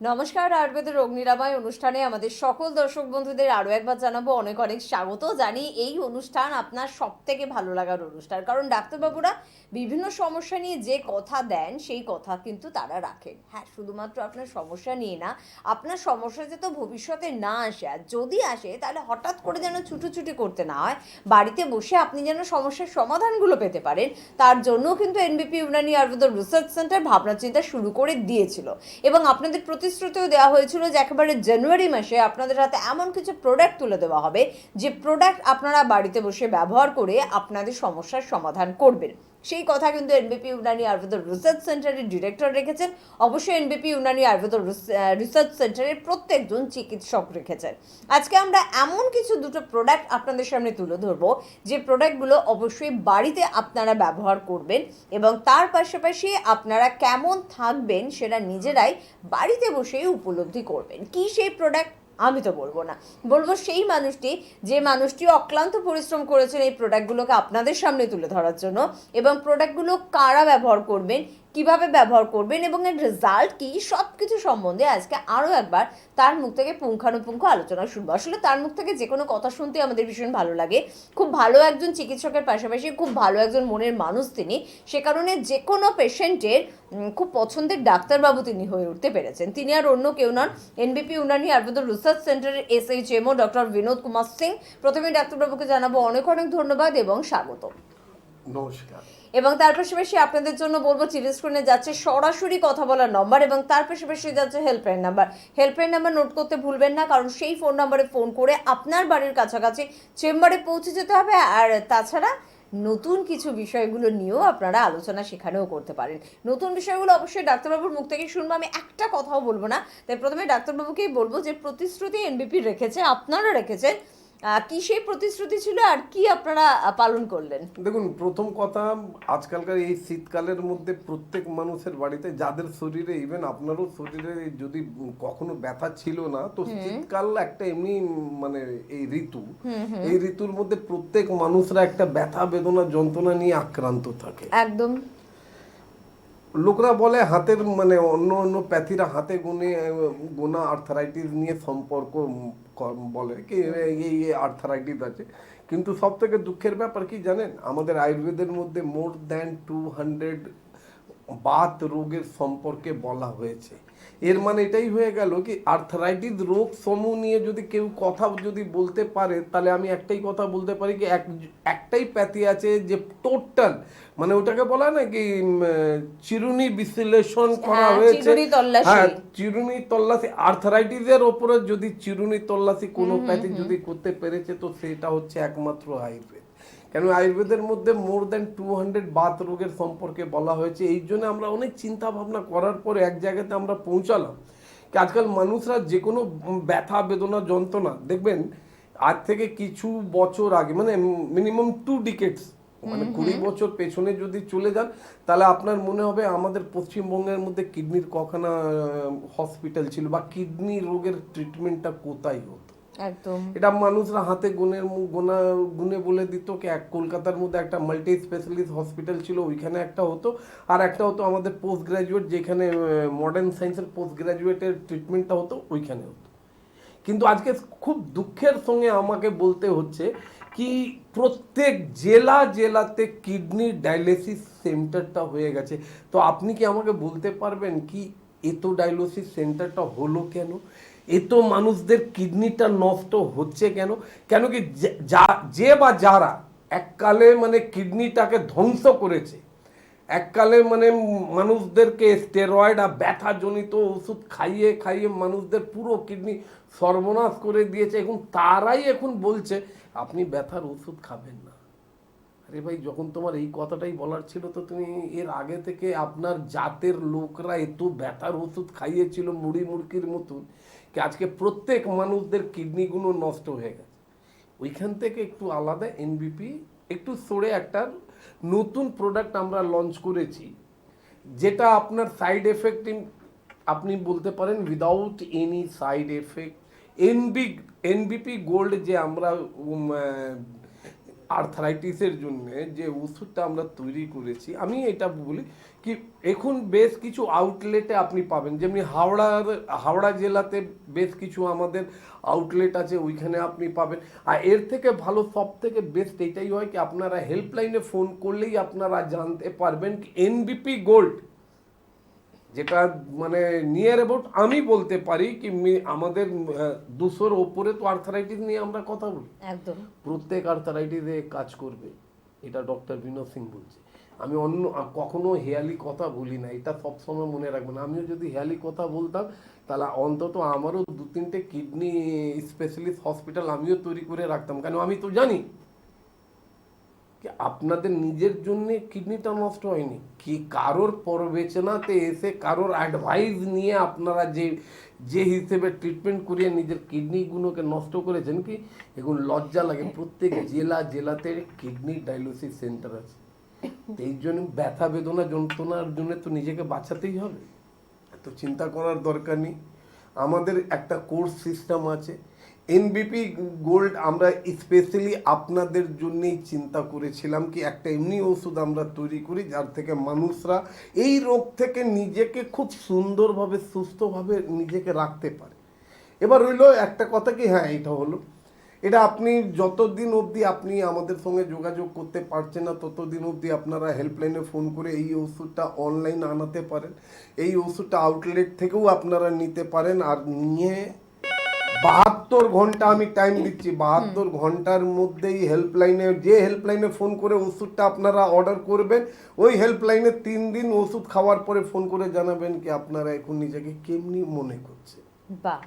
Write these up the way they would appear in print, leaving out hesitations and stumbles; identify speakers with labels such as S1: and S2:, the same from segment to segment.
S1: নমস্কার, আয়ুর্বেদের রোগ নিরাময় অনুষ্ঠানে আমাদের সকল দর্শক বন্ধুদের আরও একবার জানাবো অনেক অনেক স্বাগত জানি। এই অনুষ্ঠান আপনার সব থেকে ভালো লাগার অনুষ্ঠান, কারণ ডাক্তারবাবুরা বিভিন্ন সমস্যা নিয়ে যে কথা দেন সেই কথা কিন্তু তারা রাখেন। হ্যাঁ, শুধুমাত্র আপনার সমস্যা নিয়ে না, আপনার সমস্যা যাতে ভবিষ্যতে না আসে, আর যদি আসে তাহলে হঠাৎ করে যেন ছুটোছুটি করতে না হয়, বাড়িতে বসে আপনি যেন সমস্যার সমাধানগুলো পেতে পারেন, তার জন্য কিন্তু এনবিপি ইউনানি আয়ুর্বেদ রিসার্চ সেন্টার ভাবনা চিন্তা শুরু করে দিয়েছিল। এবং আপনাদের প্রতিশ্রুতিও দেওয়া হয়েছিল যে একেবারে জানুয়ারি মাসে আপনাদের হাতে এমন কিছু প্রোডাক্ট তুলে দেওয়া হবে যে প্রোডাক্ট আপনারা বাড়িতে বসে ব্যবহার করে আপনাদের সমস্যার সমাধান করবেন। সেই কথা কিন্তু এনবিপি ইউনানি আয়ুর্বেদ রিসার্চ সেন্টারের ডিরেক্টর রেখেছেন, অবশ্যই এনবিপি ইউনানি আয়ুর্বেদ রিসার্চ সেন্টারের প্রত্যেকজন চিকিৎসক রেখেছেন। আজকে আমরা এমন কিছু দুটো প্রোডাক্ট আপনাদের সামনে তুলে ধরবো যে প্রোডাক্টগুলো অবশ্যই বাড়িতে আপনারা ব্যবহার করবেন এবং তার পাশাপাশি আপনারা কেমন থাকবেন সেটা নিজেরাই বাড়িতে বসেই উপলব্ধি করবেন। কি সেই প্রোডাক্ট আমি তো বলবো না, বলবো সেই মানুষটি যে মানুষটি অক্লান্ত পরিশ্রম করেছেন এই প্রোডাক্টগুলোকে আপনাদের সামনে তুলে ধরার জন্য, এবং প্রোডাক্টগুলো কারা ব্যবহার করবেন, কিভাবে ব্যবহার করবেন এবং এর রেজাল্ট কি, সব কিছু সম্বন্ধে আজকে আরও একবার তার মুখ থেকে পুঙ্খানুপুঙ্খ আলোচনা শুনবো। আসলে তার মুখ থেকে যে কোনো কথা শুনতে আমাদের ভীষণ ভালো লাগে। খুব ভালো একজন চিকিৎসকের পাশাপাশি খুব ভালো একজন মনের মানুষ তিনি, সে কারণে যে কোনো পেশেন্টের খুব পছন্দের ডাক্তারবাবু তিনি হয়ে উঠতে পেরেছেন। তিনি আর অন্য কেউ নন, এনবিপি ইউনানি আয়ুর্বেদ রিসার্চ সেন্টারের এসএইচএমও ডক্টর বিনোদ কুমার সিং। প্রথমে ডাক্তারবাবুকে জানাবো অনেক অনেক ধন্যবাদ এবং স্বাগত।
S2: নমস্কার।
S1: এবং তার পাশাপাশি আপনাদের জন্য বলবো টিভি স্ক্রিনে যাচ্ছে সরাসরি কথা বলার নম্বর, এবং তার পাশাপাশি যাচ্ছে helpline number. Helpline number note করতে ভুলবেন না, কারণ সেই ফোন নাম্বারে ফোন করে আপনার বাড়ির কাছাকাছি চেম্বারে পৌঁছে যেতে হবে। আর তাছাড়া নতুন কিছু বিষয়গুলো নিয়েও আপনারা আলোচনা সেখানেও করতে পারেন। নতুন বিষয়গুলো অবশ্যই ডাক্তারবাবুর মুখ থেকেই শুনবো, আমি একটা কথাও বলবো না। তাই প্রথমে ডাক্তারবাবুকেই বলবো যে প্রতিশ্রুতি এনবিপি রেখেছে, আপনারা রেখেছেন, কি সেই প্রতিশ্রুতি ছিল আর কি আপনারা পালন করলেন?
S2: দেখুন, প্রথম কথা, আজকালকার এই শীতকালের মধ্যে প্রত্যেক মানুষের বাড়িতে, যাদের শরীরে, ইভেন আপনারও শরীরে যদি কখনো ব্যথা ছিল না, তো শীতকাল একটা এমনি মানে এই ঋতু, এই ঋতুর মধ্যে প্রত্যেক মানুষরা একটা ব্যথা বেদনা যন্ত্রণা নিয়ে আক্রান্ত থাকে।
S1: একদম।
S2: লোকরা বলে হাতের মানে অন্য অন্য প্যাথিরা হাতে গোনা আর্থারাইটিস নিয়ে সম্পর্ক বলে কি এই আর্থারাইটিস আছে, কিন্তু সব থেকে দুঃখের ব্যাপার কি জানেন, আমাদের আয়ুর্বেদের মধ্যে মোর দ্যান 200 বাত রোগের সম্পর্কে বলা হয়েছে। এর মানে এটাই হয়ে গেল কি আর্থারাইটিস রোগ সমূহ নিয়ে যদি কেউ কথা যদি বলতে পারে, তাহলে আমি একটাই কথা বলতে পারি কি একটাই প্যাথি আছে যে টোটাল মানে ওটাকে বলা না কি চিরুনি বিশ্লেষণ করা হয়েছে। হ্যাঁ, চিরুনি তল্লাশি আর্থারাইটিসের ওপরে যদি চিরুনি তল্লাশি কোনো প্যাথি যদি করতে পেরেছে, তো সেটা হচ্ছে একমাত্র আয়ুর্বেদ। কেন আয়ুর্বেদের মধ্যে মোর দ্যান 200 বাত রোগের সম্পর্কে বলা হয়েছে। এই জন্য আমরা অনেক চিন্তা ভাবনা করার পরে এক জায়গাতে আমরা পৌঁছালাম কি আজকাল মানুষরা যে কোনো ব্যথা বেদনা যন্ত্রণা দেখবেন, আজ থেকে কিছু বছর আগে মানে মিনিমাম 2 ডিকেডস মানে 20 বছর পেছনে যদি চলে যান, তাহলে আপনার মনে হবে আমাদের পশ্চিমবঙ্গের মধ্যে কিডনির কখানা হসপিটাল ছিল বা কিডনি রোগের ট্রিটমেন্টটা কোথায় হতো।
S1: একদম।
S2: এটা মানুষরা হাতে গুনে বলে দিত কি কলকাতার মধ্যে একটা মাল্টি স্পেশালিস্ট হসপিটাল ছিল, ওইখানে একটা হতো, আর একটা হতো আমাদের পোস্ট গ্রাজুয়েট, যেখানে মডার্ন সায়েন্সের পোস্ট গ্রাজুয়েটের ট্রিটমেন্টটা হতো, ওইখানে হতো। কিন্তু আজকে খুব দুঃখের সঙ্গে আমাকে বলতে হচ্ছে কি প্রত্যেক জেলাতে কিডনি ডায়ালিসিস সেন্টারটা হয়ে গেছে। তো আপনি কি আমাকে বলতে পারবেন কি এত ডায়ালিসিস সেন্টারটা হলো কেন, এত মানুষদের কিডনিটা নষ্ট হচ্ছে কেন? কেন কি যে বা যারা এককালে মানে কিডনিটাকে ধ্বংস করেছে, এককালে মানে মানুষদেরকে স্টেরয়েড আর ব্যথাজনিত ওষুধ খাইয়ে খাইয়ে মানুষদের পুরো কিডনি সর্বনাশ করে দিয়েছে, এখন তারাই এখন বলছে আপনি ব্যথার ওষুধ খাবেন না। আরে ভাই, যখন তোমার এই কথাটাই বলার ছিল, তো তুমি এর আগে থেকে আপনার জাতের লোকরা এত ব্যথার ওষুধ খাইয়েছিল মুড়ি মুড়কির মতন কি আজকে প্রত্যেক মানুষদের কিডনিগুলো নষ্ট হয়ে গেছে। ওইখান থেকে একটু আলাদা এনবিপি একটু সরে একটা নতুন প্রোডাক্ট আমরা লঞ্চ করেছি, যেটা আপনার সাইড এফেক্ট আপনি বলতে পারেন without any side effect. এনবিপি gold যে আমরা আর্থারাইটিসের জন্য যে ওষুধটা আমরা তৈরি করেছি, আমি এটা বলি কি এখন বেশ কিছু আউটলেটে আপনি পাবেন, যেমনি হাওড়া জেলাতে বেশ কিছু আমাদের আউটলেট আছে, ওইখানে আপনি পাবেন। আর এর থেকে ভালো সব থেকে বেস্ট এটাই হয় কি আপনারা হেল্পলাইনে ফোন করলেই আপনারা জানতে পারবেন কি এনবিপি গোল্ড, যেটা মানে নিয়ার অ্যাবাউট আমি বলতে পারি কি আমাদের 200-র ওপরে তো আর্থারাইটিস নিয়ে আমরা কথা বলি,
S1: একদম।
S2: প্রত্যেক আর্থারাইটিসে কাজ করবে, এটা ডক্টর বিনোদ সিং বলছে। আমি কখনো হেয়ালি কথা বলি না, এটা সবসময় মনে রাখবেন। আমিও যদি হেয়ালি কথা বলতাম তাহলে অন্তত আমারও 2-3টে কিডনি স্পেশালিস্ট হসপিটাল আমিও তৈরি করে রাখতাম, কেন আমি তো জানি কি আপনাদের নিজের জন্য কিডনিটা নষ্ট হয়নি, কি কারোর পরবেচনাতে এসে কারোর অ্যাডভাইস নিয়ে আপনারা যে যে হিসেবে ট্রিটমেন্ট করিয়ে নিজের কিডনিগুলোকে নষ্ট করেছেন, কি এগুলো লজ্জা লাগে। প্রত্যেক জেলাতে কিডনি ডায়ালিসিস সেন্টার আছে, তো এই জন্য ব্যথা বেদনা যন্ত্রণার জন্য তো নিজেকে বাঁচাতেই হবে, তো চিন্তা করার দরকার নেই। আমাদের একটা কোর্স সিস্টেম আছে এনবিপি গোল্ড, আমরা স্পেশালি আপনাদের জন্যই চিন্তা করেছিলাম কি একটা এমনি ওষুধ আমরা তৈরি করি যার থেকে মানুষরা এই রোগ থেকে নিজেকে খুব সুন্দরভাবে সুস্থভাবে নিজেকে রাখতে পারে। এবার হইলো একটা কথা কি, হ্যাঁ এটা হলো, এটা আপনি যতদিন অবধি আপনি আমাদের সঙ্গে যোগাযোগ করতে পারছেন না ততদিন অবধি আপনারা হেল্পলাইনে ফোন করে এই ওষুধটা অনলাইন আনাতে পারেন, এই ওষুধটা আউটলেট থেকেও আপনারা নিতে পারেন। আর নিয়ে 72 ঘন্টা আমি টাইম দিচ্ছি, 72 ঘন্টার মধ্যেই হেল্পলাইনে ফোন করে ওষুধটা আপনারা অর্ডার করবেন, ওই হেল্পলাইনে 3 দিন ওষুধ খাওয়ার পরে ফোন করে জানাবেন কি আপনারা এখন নিজেকে কেমনি মনে করছে।
S1: বাহ,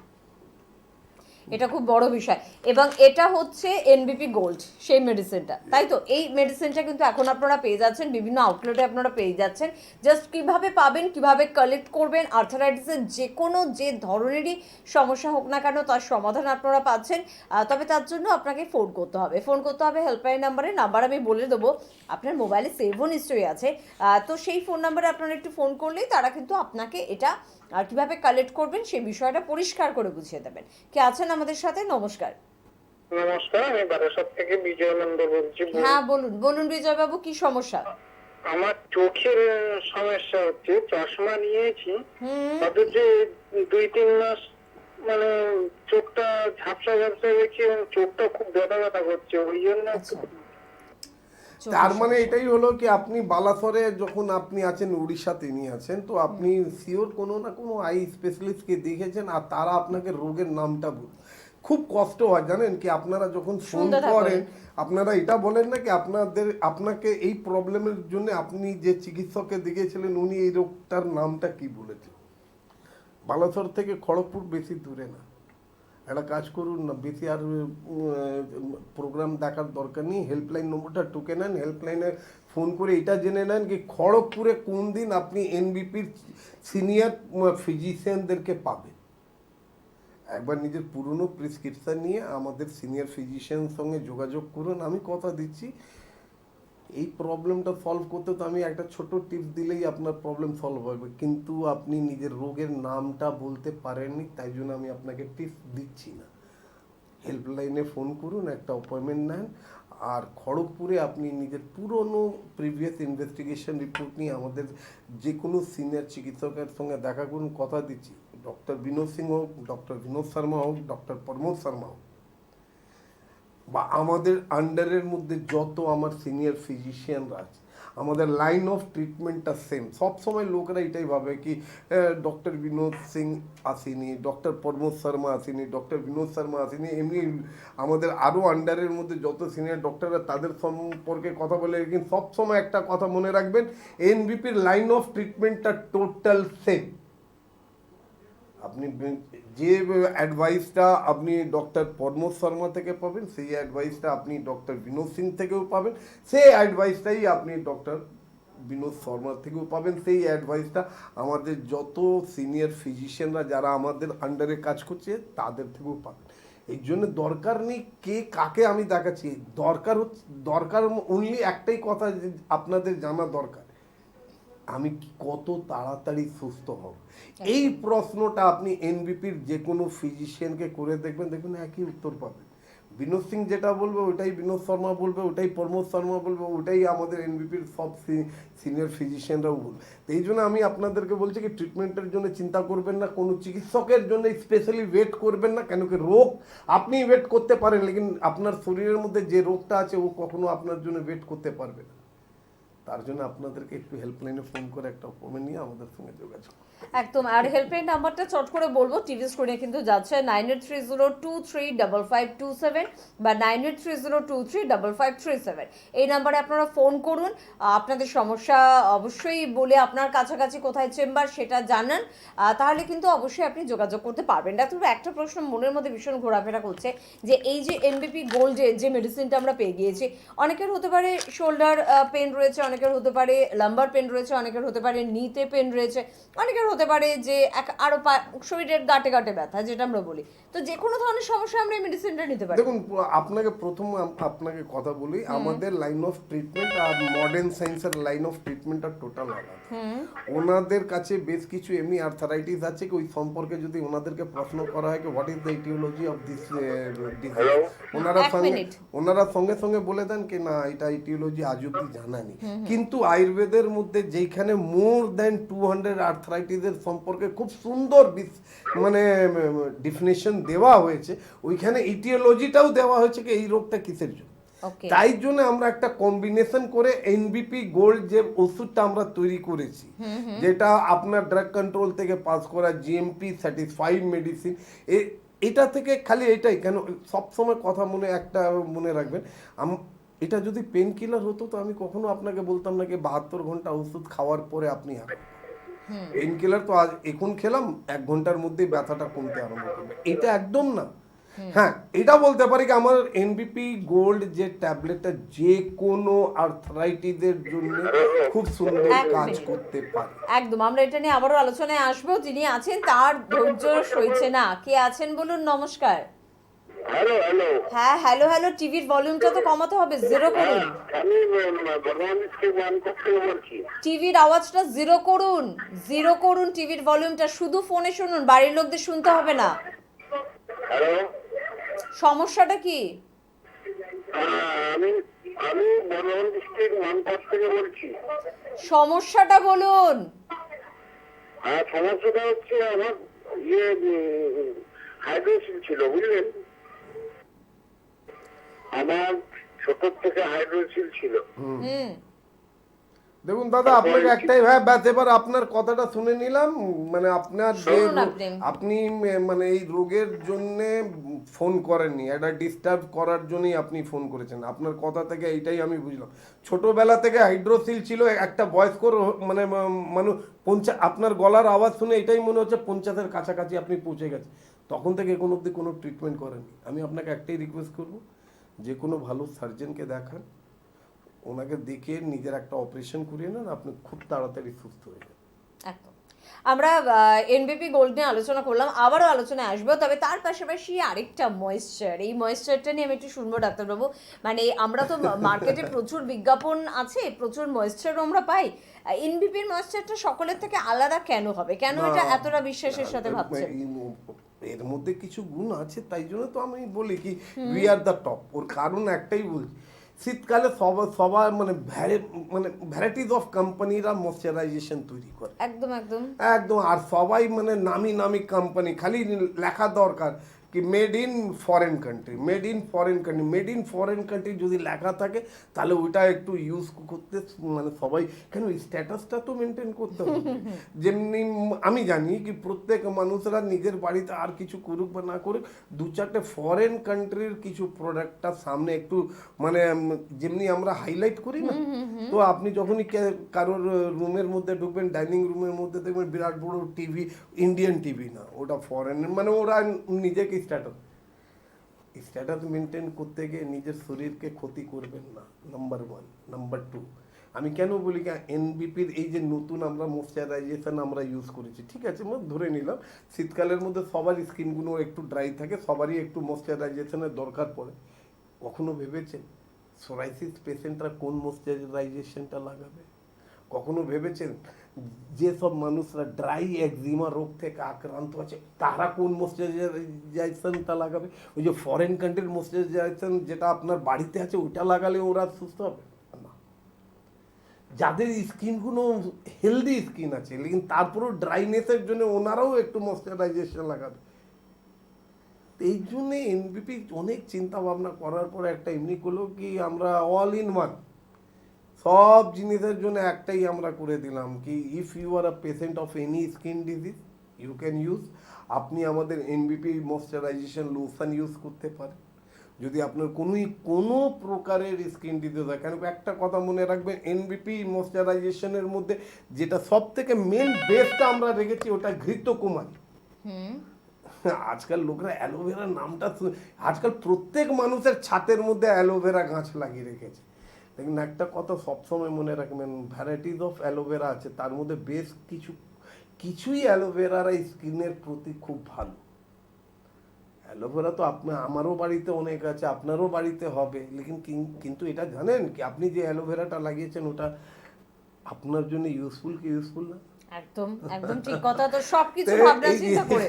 S1: এটা খুব বড় বিষয়। এবং এটা হচ্ছে এনবিপি গোল্ড, সেই মেডিসিনটা, তাই তো? এই মেডিসিনটা কিন্তু এখন আপনারা পেয়ে যাচ্ছেন বিভিন্ন আউটলেটে, আপনারা পেয়ে যাচ্ছেন। জাস্ট কিভাবে পাবেন, কিভাবে কালেক্ট করবেন, আর্থারাইটিসের যে ধরনেরই সমস্যা হোক না কেন তার সমাধান আপনারা পাচ্ছেন। তবে তার জন্য আপনাকে ফোন করতে হবে হেল্পলাইন নাম্বার আমি বলে দেবো, আপনার মোবাইলে সেভও নিশ্চয়ই আছে। তো সেই ফোন নাম্বারে আপনারা একটু ফোন করলেই তারা কিন্তু আপনাকে এটা আর কিভাবে কালেক্ট করবেন সেই বিষয়টা পরিষ্কার করে বুঝিয়ে দেবেন। কে আছেন আমাদের সাথে? নমস্কার।
S3: নমস্কার, আমি বারাসাত থেকে বিজয়ানন্দ বলছি।
S1: হ্যাঁ বলুন বিজয় বাবু, কি সমস্যা?
S3: আমার চোখের সমস্যা হচ্ছে, চশমা নিয়েছি অথচ 2-3 মাস মানে চোখটা ঝাপসা ঝাপসা হয়েছে এবং চোখটা খুব ব্যথা ব্যথা করছে, ওই জন্য
S2: তার মানে এটাই হলো কি আপনি বালাসরে যখন আপনি আছেন, উড়িষ্যাতে নিয়ে আছেন, তো আপনি শিওর কোনো না কোনো আই স্পেশালিস্টকে দেখেছেন আর তারা আপনাকে রোগের নামটা খুব কষ্ট হয় জানেন কি আপনারা যখন ফোন করেন আপনারা এটা বলেন না কি আপনাকে এই প্রবলেমের জন্য আপনি যে চিকিৎসককে দেখিয়েছিলেন উনি এই রোগটার নামটা কি বলেছে। বালাসর থেকে খড়গপুর বেশি দূরে না, একটা কাজ করুন না, বেশি আর প্রোগ্রাম দেখার দরকার নেই, হেল্পলাইন নম্বরটা টুকে নেন, হেল্পলাইনে ফোন করে এটা জেনে নেন কি খড়গপুরে কোন দিন আপনি এনবিপির সিনিয়র ফিজিশিয়ানদেরকে পাবেন। একবার নিজের পুরনো প্রেসক্রিপশান নিয়ে আমাদের সিনিয়র ফিজিশিয়ানের সঙ্গে যোগাযোগ করুন, আমি কথা দিচ্ছি এই প্রবলেমটা সলভ করতে তো আমি একটা ছোট টিপস দিলেই আপনার প্রবলেম সলভ হবে, কিন্তু আপনি নিজের রোগের নামটা বলতে পারেননি তাই জন্য আমি আপনাকে টিপস দিচ্ছি না। হেল্পলাইনে ফোন করুন, একটা অ্যাপয়েন্টমেন্ট নেন, আর খড়গপুরে আপনি নিজের পুরনো প্রিভিয়াস ইনভেস্টিগেশন রিপোর্ট নিয়ে আমাদের যে কোনো সিনিয়র চিকিৎসকের সঙ্গে দেখা করুন। কথা দিচ্ছি ডক্টর বিনোদ সিং হোক, ডক্টর বিনোদ শর্মা হোক, ডক্টর প্রমোদ শর্মা হোক, বা আমাদের আন্ডারের মধ্যে যত আমার সিনিয়র ফিজিশিয়ানরা আছে, আমাদের লাইন অফ ট্রিটমেন্টটা সেম। সবসময় লোকেরা এটাই ভাবে কি ডক্টর বিনোদ সিং আসেনি, ডক্টর প্রমোদ শর্মা আসেনি, ডক্টর বিনোদ শর্মা আসেনি, এমনি আমাদের আরও আন্ডারের মধ্যে যত সিনিয়র ডক্টররা তাদের সম্পর্কে কথা বলে, কিন্তু সবসময় একটা কথা মনে রাখবেন, এনবিপির লাইন অফ ট্রিটমেন্টটা টোটাল সেম। আপনি যে অ্যাডভাইসটা আপনি ডক্টর প্রমোদ শর্মা থেকে পাবেন সেই অ্যাডভাইসটা আপনি ডক্টর বিনোদ সিং থেকেও পাবেন, সেই অ্যাডভাইসটাই আপনি ডক্টর বিনোদ শর্মা থেকেও পাবেন, সেই অ্যাডভাইসটা আমাদের যত সিনিয়র ফিজিশিয়ানরা যারা আমাদের আন্ডারে কাজ করছে তাদের থেকেও পাবেন। এই জন্য দরকার নেই কে কাকে আমি দেখাচ্ছি, দরকার অনলি একটাই কথা আপনাদের জানা দরকার, আমি কত তাড়াতাড়ি সুস্থ হব। এই প্রশ্নটা আপনি এনবিপির যে কোনো ফিজিশিয়ানকে করে দেখবেন একই উত্তর পাবেন। বিনোদ সিং যেটা বলবে ওটাই বিনোদ শর্মা বলবে, ওটাই প্রমোদ শর্মা বলবে, ওটাই আমাদের এনবিপির সব সিনিয়র ফিজিশিয়ানরাও বলবে। তো এই জন্য আমি আপনাদেরকে বলছি কি ট্রিটমেন্টের জন্য চিন্তা করবেন না, কোনো চিকিৎসকের জন্য স্পেশালি ওয়েট করবেন না। কেন কি রোগ আপনি ওয়েট করতে পারেন, লেকিন আপনার শরীরের মধ্যে যে রোগটা আছে ও কখনো আপনার জন্য ওয়েট করতে পারবে না। তার জন্য আপনাদেরকে একটু হেল্পলাইনে ফোন করে একটা অ্যাপয়েন্টমেন্ট নিয়ে আমাদের সঙ্গে যোগাযোগ।
S1: একদম। আর হেল্পলাইন নাম্বারটা চট করে বলবো, টিভি স্ক্রিনে কিন্তু যাচ্ছে 9830235527 বা 9830235537। এই নাম্বারে আপনারা ফোন করুন, আপনাদের সমস্যা অবশ্যই বলে আপনার কাছাকাছি কোথায় চেম্বার সেটা জানান, তাহলে কিন্তু অবশ্যই আপনি যোগাযোগ করতে পারবেন। ডাক্তার, একটা প্রশ্ন মনের মধ্যে ভীষণ ঘোরাফেরা করছে যে এই যে এনবিপি গোল্ডের যে মেডিসিনটা আমরা পেয়ে গিয়েছি, অনেকের হতে পারে শোল্ডার পেন রয়েছে, অনেকের হতে পারে লাম্বার পেন রয়েছে, অনেকের হতে পারে নিতে পেন রয়েছে, অনেকের হতে পারে যে আরো শরীরের গাঁটে গাঁটে ব্যথা যেটা আমরা বলি। তো যে কোনো ধরনের সমস্যা আমরা এই মেডিসিনটা নিতে পারি।
S2: দেখুন, আপনাকে প্রথম আপনাকে কথা বলি, আমাদের লাইন অফ ট্রিটমেন্ট আর মডার্ন সায়েন্সের লাইন অফ ট্রিটমেন্টটা টোটাল আলাদা। ওনাদের কাছে বেশ কিছু এমনি আর্থারাইটিস আছে, ওই সম্পর্কে যদি ওনাদেরকে প্রশ্ন করা হয় কি what is the etiology of this disease, ওনারা সঙ্গে সঙ্গে বলে দেন কি না এটা ইটিওলজি আজ অব্দি জানা নেই। কিন্তু আয়ুর্বেদের মধ্যে যেখানে মোর দেন 200 আর্থারাইটিসের সম্পর্কে খুব সুন্দর মানে ডিফিনেশন দেওয়া হয়েছে, ওইখানে ইটিওলজিটাও দেওয়া হয়েছে কি এই রোগটা কিসের জন্য। তাই জন্য আমরা একটা কম্বিনেশন করে এনবিপি গোল্ড যে ওষুধটা আমরা তৈরি করেছি, যেটা আপনার ড্রাগ কন্ট্রোল থেকে পাস করা জিএমপি সার্টিফাইড মেডিসিন, এটা থেকে খালি এটাই কেন সবসময় কথা মনে রাখবেন, এটা যদি পেন কিলার হতো তো আমি কখনো আপনাকে বলতাম না কি 72 ঘন্টা ওষুধ খাওয়ার পরে আপনি আরাম। পেন কিলার তো আজ এখন খেলাম 1 ঘন্টার মধ্যেই ব্যথাটা কমতে আরম্ভ করবে, এটা একদম না। হ্যাঁ, এটা বলতে পারি কি আমার এনবিপি গোল্ড যে ট্যাবলেটটা যে কোনো আর্থ্রাইটিসের জন্য খুব সুন্দর কাজ করতে পারে।
S1: একদম, আমরা এটা নিয়ে আবারও আলোচনায় আসবো। যিনি আছেন তার ধৈর্য সইছে না। কে আছেন বলুন? নমস্কার।
S3: Hello hello.
S1: হ্যাঁ, হ্যালো হ্যালো। টিভির ভলিউমটা তো কমাতে হবে, জিরো করুন।
S3: আমি বর্ধমান ডিস্ট্রিক্ট ওয়ান থেকে বলছি।
S1: টিভির আওয়াজটা জিরো করুন, জিরো করুন টিভির ভলিউমটা, শুধু ফোনে শুনুন, বাড়ির লোকদের শুনতে হবে না।
S3: হ্যালো,
S1: সমস্যাটা কি?
S3: আমি আমি বর্ধমান ডিস্ট্রিক্ট ওয়ান থেকে বলছি।
S1: সমস্যাটা বলুন।
S3: হ্যাঁ, সমস্যাটা হচ্ছে আমার হাইড্রোসিল ছিল, বুঝলেন? আমার ছোট থেকে হাইড্রোসিল ছিল।
S2: দেখুন দাদা, আপনাকে একটাই ব্যাস, এবার আপনার কথাটা শুনে নিলাম, মানে আপনার যে আপনি মানে এই রোগের জন্য ফোন করেননি, এটা ডিস্টার্ব করার জন্যই আপনি ফোন করেছেন। আপনার কথা থেকে এইটাই আমি বুঝলাম, ছোটবেলা থেকে হাইড্রোসিল ছিল, একটা বয়স্কর মানে মানুষ আপনার গলার আওয়াজ শুনে এটাই মনে হচ্ছে 50-এর কাছাকাছি আপনি পৌঁছে গেছেন, তখন থেকে এখন অবধি কোনো ট্রিটমেন্ট করেননি। আমি আপনাকে একটাই রিকোয়েস্ট করব, যে কোনো ভালো সার্জনকে দেখান, ওনাকে দেখে নিজের একটা অপারেশন করিয়ে নেন, আপনি খুব তাড়াতাড়ি সুস্থ হয়ে যাবেন।
S1: একদম। আমরা এনবিপি গোল্ড নিয়ে আলোচনা করলাম, আবারও আলোচনায় আসবো, তবে তার পাশাপাশি আরেকটা ময়েশ্চার, এই ময়েশ্চারটা নিয়ে আমি একটু শুনবো ডাক্তারবাবু। মানে আমরা তো মার্কেটে প্রচুর বিজ্ঞাপন আছে, প্রচুর ময়েশ্চারও আমরা পাই, এনবিপির ময়েশ্চারটা সকলের থেকে আলাদা কেন হবে, কেন এটা এতটা বিশ্বাসের সাথে ভাবছেন?
S2: এর মধ্যে কিছু গুণ আছে, তাই জন্য তো আমি বলি কি উই আর দ্য টপ। ওর কারণ একটাই বলছি, শীতকালে সবাই মানে ভ্যারাইটিস অফ কোম্পানিরা ময়শ্চারাইজেশন তৈরি করে,
S1: একদম একদম
S2: একদম। আর সবাই মানে নামি নামি কোম্পানি, খালি লেখা দরকার কি made in foreign country, made in foreign country, made in foreign country যদি লেখা থাকে তাহলে ওইটা একটু ইউজ করতে মানে সবাই কেন স্ট্যাটাসটা তো মেনটেন করতে হবে। যেমনি আমি জানি কি প্রত্যেক মানুষরা নিজের বাড়িতে আর কিছু করুক বা না করুক, 2-4টে ফরেন কান্ট্রির কিছু প্রোডাক্টটা সামনে একটু মানে যেমনি আমরা হাইলাইট করি না, তো আপনি যখনই কারোর রুমের মধ্যে ঢুকবেন, ডাইনিং রুমের মধ্যে দেখবেন বিরাট বড় টিভি, ইন্ডিয়ান টিভি না, ওটা ফরেনের, মানে ওরা নিজেকে স্ট্যাটাস মেনটেন করতে গিয়ে নিজের শরীরকে ক্ষতি করবেন না, নাম্বার 1। নাম্বার 2, আমি কেন বলি এনবিপির এই যে নতুন আমরা ময়শ্চারাইজেশন আমরা ইউজ করেছি, ঠিক আছে ধরে নিলাম শীতকালের মধ্যে সবার স্কিনগুলো একটু ড্রাই থাকে, সবারই একটু ময়শ্চারাইজেশনের দরকার পড়ে। কখনো ভেবেছেন সোরাইসিস পেশেন্টরা কোন ময়শ্চারাইজেশনটা লাগাবে? কখনো ভেবেছেন যেসব মানুষরা ড্রাই একজিমা রোগ থেকে আক্রান্ত আছে তারা কোন ময়েশ্চারাইজেশনটা লাগাবে? ওই যে ফরেন কান্ট্রির ময়েশ্চারাইজেশন যেটা আপনার বাড়িতে আছে ওইটা লাগালে ওরা সুস্থ হবে না। যাদের স্কিনগুলো হেলদি স্কিন আছে লেকিন তারপরেও ড্রাইনেসের জন্য ওনারাও একটু ময়েশ্চারাইজেশন লাগাবে। এই জন্য এনবিপি অনেক চিন্তা ভাবনা করার পরে একটা এমনি করলো কি আমরা অল ইন ওয়ান সব জিনিসের জন্য একটাই আমরা করে দিলাম কি if you are a patient of any skin disease you can use, আপনি আমাদের এনবিপি ময়েশ্চারাইজেশন লোশন ইউজ করতে পারেন। যদি আপনার কোনো প্রকারের স্কিন ডিজিজ হয়, কেন একটা কথা মনে রাখবেন এনবিপি ময়েশ্চারাইজেশনের মধ্যে যেটা সব থেকে মেন বেসটা আমরা রেখেছি ওটা ঘৃতকুমারী। আজকাল লোকরা অ্যালোভেরার নামটা আজকাল প্রত্যেক মানুষের ছাদের মধ্যে অ্যালোভেরা গাছ লাগিয়ে রেখেছে। দেখুন একটা কথা সবসময় মনে রাখবেন, ভ্যারাইটিস অফ অ্যালোভেরা আছে, তার মধ্যে বেশ কিছুই অ্যালোভেরারা স্কিনের প্রতি খুব ভালো। অ্যালোভেরা তো আমারও বাড়িতে অনেক আছে, আপনারও বাড়িতে হবে, লেকিন কিন্তু এটা জানেন কি আপনি যে অ্যালোভেরাটা লাগিয়েছেন ওটা আপনার জন্য ইউজফুল কি ইউজফুল না?
S1: একদম একদম ঠিক কথা। তো সবকিছু ভাবনা চিন্তা করে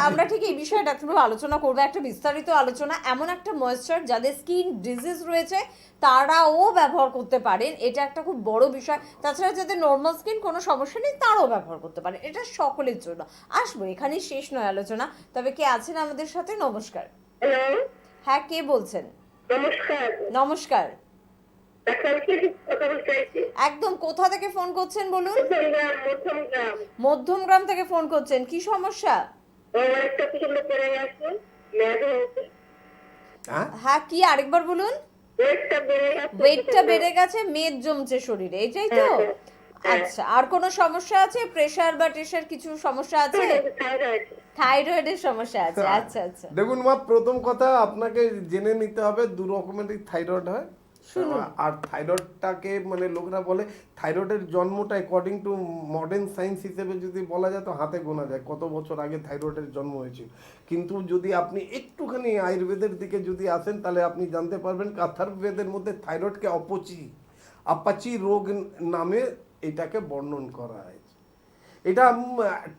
S1: আমরা ঠিক এই বিষয়ে ডাক্তারবাবু আলোচনা করবো, একটা বিস্তারিত আলোচনা। এমন একটা ময়েশ্চার যাদের স্কিন ডিজিজ রয়েছে তারাও ব্যবহার করতে পারেন, এটা একটা খুব বড় বিষয়। তাছাড়া যাদের নর্মাল স্কিন কোনো সমস্যা নেই তারাও ব্যবহার করতে পারেন, এটা সকলের জন্য। আসবো, এখানেই শেষ নয় আলোচনা। তবে কে আছেন আমাদের সাথে? নমস্কার।
S4: হ্যালো,
S1: হ্যাঁ, কে বলছেন?
S4: নমস্কার।
S1: নমস্কার।
S4: ডাক্তারকে কথা বলতে চাইছি।
S1: একদম, কোথা থেকে ফোন করছেন বলুন?
S4: মধ্যমগ্রাম।
S1: মধ্যমগ্রাম থেকে ফোন করছেন, কি সমস্যা?
S4: একটা প্রচন্ড পড়ে গেছে, মেয়াদ হয়েছে।
S1: হ্যাঁ, কি আরেকবার বলুন?
S4: ওয়েটটা বেড়ে গেছে।
S1: ওয়েটটা বেড়ে গেছে, মেদ জমছে শরীরে, এটাই তো? আচ্ছা, আর কোনো সমস্যা আছে? প্রেসার বা টেসার কিছু সমস্যা আছে?
S4: থাইরয়েড।
S1: থাইরয়েডের সমস্যা আছে, আচ্ছা আচ্ছা।
S2: দেখুন মা, প্রথম কথা আপনাকে জেনে নিতে হবে দু রকমেরই থাইরয়েড হয়। আর থাইরয়েডটাকে মানে লোকরা বলে থাইরয়েডের জন্মটা অ্যাকর্ডিং টু মডার্ন সায়েন্স হিসেবে যদি বলা যায় তো হাতে গোনা যায় কত বছর আগে থাইরয়েডের জন্ম হয়েছিল। কিন্তু যদি আপনি একটুখানি আয়ুর্বেদের দিকে যদি আসেন তাহলে আপনি জানতে পারবেন অথর্ববেদের মধ্যে থাইরয়েডকে আপাচি রোগ নামে এটাকে বর্ণন করা হয়েছে। এটা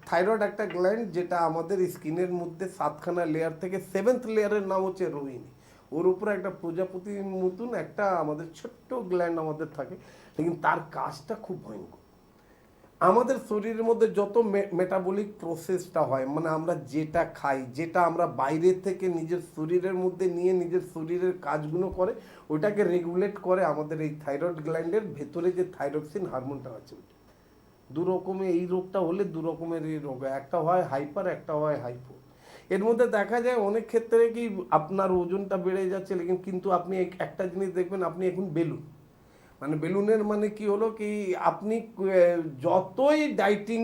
S2: থাইরয়েড একটা গ্ল্যান্ড যেটা আমাদের স্কিনের মধ্যে 7খানা লেয়ার থেকে 7th লেয়ারের নাম হচ্ছে রোহিণী। ওর উপরে একটা প্রজাপতির মতন একটা আমাদের ছোট্ট গ্ল্যান্ড আমাদের থাকে, কিন্তু তার কাজটা খুব ভয়ঙ্কর। আমাদের শরীরের মধ্যে যত মেটাবলিক প্রসেসটা হয় মানে আমরা যেটা খাই, যেটা আমরা বাইরে থেকে নিজের শরীরের মধ্যে নিয়ে নিজের শরীরের কাজগুলো করে ওইটাকে রেগুলেট করে আমাদের এই থাইরয়েড গ্ল্যান্ডের ভেতরে যে থাইরক্সিন হারমোনটা আছে। দু রকমের এই রোগটা হলে দু রকমের এই রোগ, একটা হয় হাইপার, একটা হয় হাইপো। এর মধ্যে দেখা যায় অনেক ক্ষেত্রে কি আপনার ওজনটা বেড়ে যাচ্ছে, কিন্তু আপনি একটা জিনিস দেখবেন, আপনি এখন বেলুন, মানে বেলুনের মানে কি হলো কি আপনি যতই ডাইটিং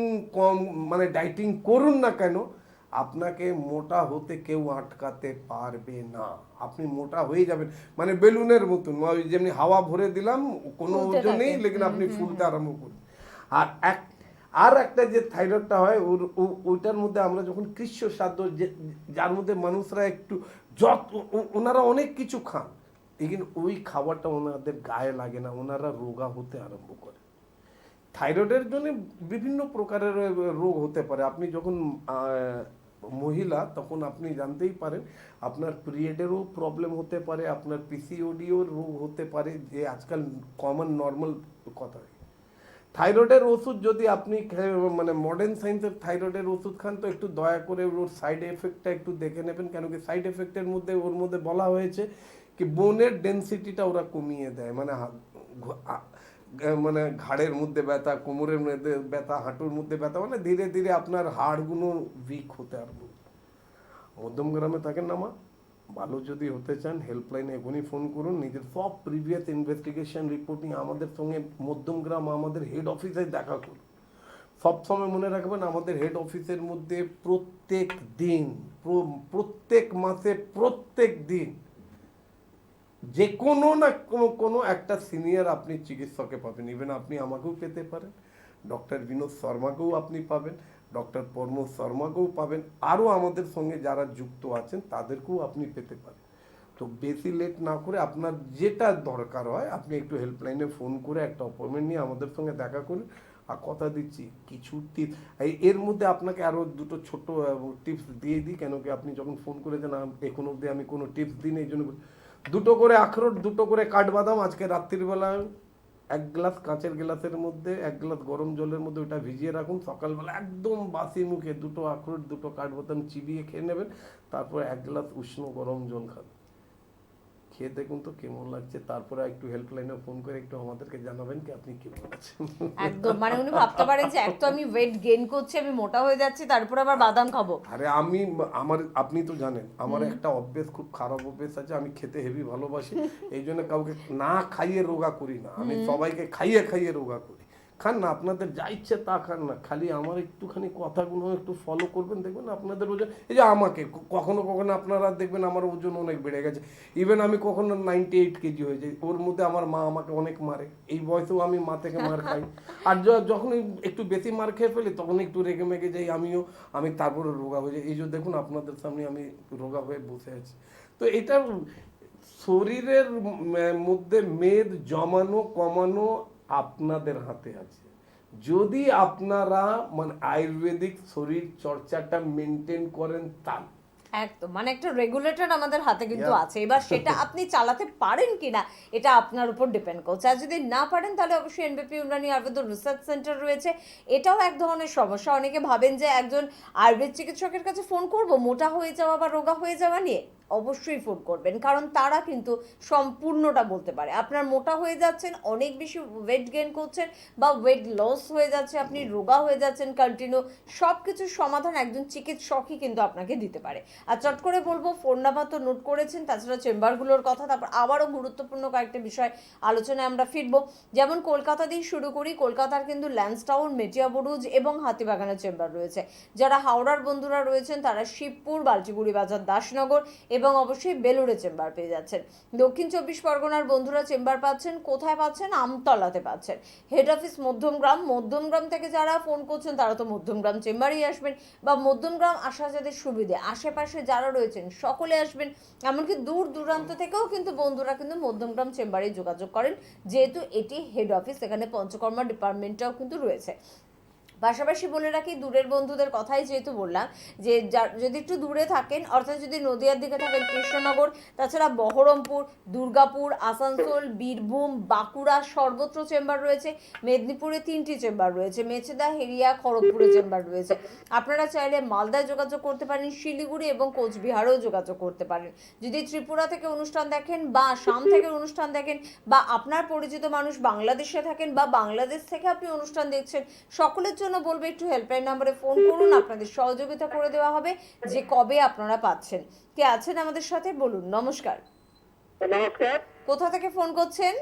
S2: ডাইটিং করুন না কেন আপনাকে মোটা হতে কেউ আটকাতে পারবে না। আপনি মোটা হয়ে যাবেন মানে বেলুনের মতন, যেমনি হাওয়া ভরে দিলাম কোনো ওজন নেই, লেকিন আপনি ফুলতে আরম্ভ করুন। আর একটা যে থাইরয়েডটা হয় ওইটার মধ্যে আমরা যখন কৃষ্ণ সাধ্য যার মধ্যে মানুষরা একটু ওনারা অনেক কিছু খান, লেকিন ওই খাবারটা ওনাদের গায়ে লাগে না, ওনারা রোগা হতে আরম্ভ করে। থাইরয়েডের জন্য বিভিন্ন প্রকারের রোগ হতে পারে। আপনি যখন মহিলা তখন আপনি জানতেই পারেন আপনার পিরিয়ডেরও প্রবলেম হতে পারে, আপনার পিসিওডিও রোগ হতে পারে, যে আজকাল কমন নর্মাল কথা। থাইরয়েডের ওষুধ যদি আপনি মানে মডার্ন সায়েন্সের থাইরয়েডের ওষুধ খান তো একটু দয়া করে ওর সাইড এফেক্টটা একটু দেখে নেবেন, কেন কি সাইড এফেক্টের মধ্যে ওর মধ্যে বলা হয়েছে কি বোনের ডেন্সিটিটা ওরা কমিয়ে দেয়, মানে ঘাড়ের মধ্যে ব্যথা, কোমরের মধ্যে ব্যথা, হাঁটুর মধ্যে ব্যথা, মানে ধীরে ধীরে আপনার হাড়গুলো উইক হতে আরম্ভ। মধ্যমগ্রামে থাকেন না মা? ভালো যদি হতে চান হেল্পলাইনে এখনই ফোন করুন, নিজের সব প্রিভিয়াস ইনভেস্টিগেশন রিপোর্ট নিয়ে আমাদের সঙ্গে মধ্যমগ্রাম আমাদের হেড অফিসে দেখা করুন। সবসময় মনে রাখবেন আমাদের হেড অফিসের মধ্যে প্রত্যেক মাসে প্রত্যেক দিন যে কোনো না কোনো একটা সিনিয়র আপনি চিকিৎসকে পাবেন। ইভেন আপনি আমাকেও পেতে পারেন, ডক্টর বিনোদ শর্মাকেও আপনি পাবেন, ডক্টর প্রমোদ শর্মাকেও পাবেন, আরও আমাদের সঙ্গে যারা যুক্ত আছেন তাদেরকেও আপনি পেতে পারেন। তো বেশি লেট না করে আপনার যেটা দরকার হয় আপনি একটু হেল্পলাইনে ফোন করে একটা অ্যাপয়েন্টমেন্ট নিয়ে আমাদের সঙ্গে দেখা করুন। আর কথা দিচ্ছি কিছু টিপস এর মধ্যে আপনাকে আরও দুটো ছোট টিপস দিয়ে দিই, কেন কি আপনি যখন ফোন করেছেন এখন অবধি আমি কোনো টিপস দিই না, এই জন্য দুটো করে আখরোট, দুটো করে কাঠবাদাম আজকে রাত্রিবেলা এক গ্লাস কাঁচের গ্লাসের মধ্যে 1 গ্লাস গরম জলের মধ্যে ওটা ভিজিয়ে রাখুন, সকালবেলা একদম বাসি মুখে দুটো আখরোট দুটো কাঠবাদাম চিবিয়ে খেয়ে নেবেন, তারপর 1 গ্লাস উষ্ণ গরম জল খাবেন। খেয়ে দেখুন তো কেমন লাগছে, তারপরে একটু হেল্পলাইনে ফোন করে একটু আমাদেরকে জানাবেন কি আপনি কেমন আছেন।
S1: একদম, মানে উনি ভাবতে পারেন যে এক তো আমি ওয়েট গেইন করছি, আমি মোটা হয়ে যাচ্ছি, তারপর আবার বাদাম খাবো।
S2: আরে আপনি তো জানেন আমার একটা অভ্যেস, খুব খারাপ অভ্যেস আছে, আমি খেতে হেভি ভালোবাসি, এই জন্য কাউকে না খাইয়ে রোগা করি না, আমি সবাইকে খাইয়ে খাইয়ে রোগা করি। খান না, আপনাদের যা ইচ্ছে তা খান না, খালি আমার একটুখানি কথাগুলো একটু ফলো করবেন, দেখবেন আপনাদের ওজন, এই যে আমাকে কখনো কখনো আপনারা দেখবেন আমার ওজন অনেক বেড়ে গেছে, ইভেন আমি কখনো 98 কেজি হয়ে যাই, ওর মধ্যে আমার মা আমাকে অনেক মারে, এই বয়সেও আমি মা থেকে মার খাই, আর যখন একটু বেশি মার খেয়ে ফেলি তখন একটু রেগে মেগে যাই আমি তারপরে রোগা হয়ে যাই, এই যে দেখুন আপনাদের সামনে আমি রোগা হয়ে বসে আছি। তো এটা শরীরের মধ্যে মেদ জমানো কমানো আপনাদের হাতে আছে, যদি আপনারা মানে আয়ুর্বেদিক শরীর চর্চাটা মেনটেন করেন তাহলে।
S1: একদম, মানে একটা রেগুলেটর আমাদের হাতে কিন্তু আছে, এবার সেটা আপনি চালাতে পারেন কিনা এটা আপনার উপর ডিপেন্ড করছে। আর যদি না পারেন তাহলে অবশ্যই এনবিপি ইউনানি আয়ুর্বেদ রিসার্চ সেন্টার রয়েছে, এটাও এক ধরনের সমস্যা। অনেকে ভাবেন যে একজন আয়ুর্বেদ চিকিৎসকের কাছে ফোন করব মোটা হয়ে যাওয়া বা রোগা হয়ে যাওয়া নিয়ে, অবশ্যই ফোন করবেন, কারণ তারা কিন্তু সম্পূর্ণটা বলতে পারে। আপনার মোটা হয়ে যাচ্ছেন, অনেক বেশি ওয়েট গেইন করছেন, বা ওয়েট লস হয়ে যাচ্ছে, আপনি রোগা হয়ে যাচ্ছেন কন্টিনিউ, সব কিছুর সমাধান একজন চিকিৎসকই কিন্তু আপনাকে দিতে পারে। আর চট করে বলবো, ফোন নাম্বার তো নোট করেছেন, তাছাড়া চেম্বারগুলোর কথা, তারপর আবারও গুরুত্বপূর্ণ কয়েকটা বিষয় আলোচনায় আমরা ফিরবো। যেমন কলকাতা দিয়ে শুরু করি, কলকাতার কিন্তু ল্যান্সটাউন, মেটিয়াবুরুজ এবং হাতিবাগানের চেম্বার রয়েছে। যারা হাওড়ার বন্ধুরা রয়েছেন তারা শিবপুর, বালচিগুড়ি বাজার, দাসনগর এবং অবশ্যই বেলুড়ে চেম্বার পেয়ে যাচ্ছেন। দক্ষিণ 24 পরগনার বন্ধুরা চেম্বার পাচ্ছেন কোথায় পাচ্ছেন? আমতলাতে পাচ্ছেন। হেড অফিস মধ্যমগ্রাম থেকে যারা ফোন করছেন তারা তো মধ্যমগ্রাম চেম্বারেই আসবেন, বা মধ্যমগ্রাম আসা যাদের সুবিধে, আশেপাশে যারা রয়েছেন সকলে আসবেন। এমনকি দূর দূরান্ত থেকেও কিন্তু বন্ধুরা কিন্তু মধ্যমগ্রাম চেম্বারে যোগাযোগ করেন, যেহেতু এটি হেড অফিস, এখানে পঞ্চকর্মা ডিপার্টমেন্টটাও কিন্তু রয়েছে। পাশাপাশি বলে রাখি, দূরের বন্ধুদের কথাই যেহেতু বললাম, যে যদি একটু দূরে থাকেন, অর্থাৎ যদি নদিয়ার দিকে থাকেন কৃষ্ণনগর, তাছাড়া বহরমপুর, দুর্গাপুর, আসানসোল, বীরভূম, বাঁকুড়া সর্বত্র চেম্বার রয়েছে। মেদিনীপুরে 3টি চেম্বার রয়েছে, মেচেদা, হেরিয়া, খড়গপুরে চেম্বার রয়েছে। আপনারা চাইলে মালদায় যোগাযোগ করতে পারেন, শিলিগুড়ি এবং কোচবিহারেও যোগাযোগ করতে পারেন। যদি ত্রিপুরা থেকে অনুষ্ঠান দেখেন বা আসাম থেকে অনুষ্ঠান দেখেন, বা আপনার পরিচিত মানুষ বাংলাদেশে থাকেন বা বাংলাদেশ থেকে আপনি অনুষ্ঠান দেখছেন, সকলের জন্য বলবো একটু হেল্পলাইন নম্বরে ফোন করুন, আপনাদের সহযোগিতা করে দেওয়া হবে যে কবে আপনারা পাচ্ছেন। কে আছেন আমাদের সাথে বলুন? নমস্কার।
S3: নমস্কার,
S1: কোথা থেকে ফোন করছেন?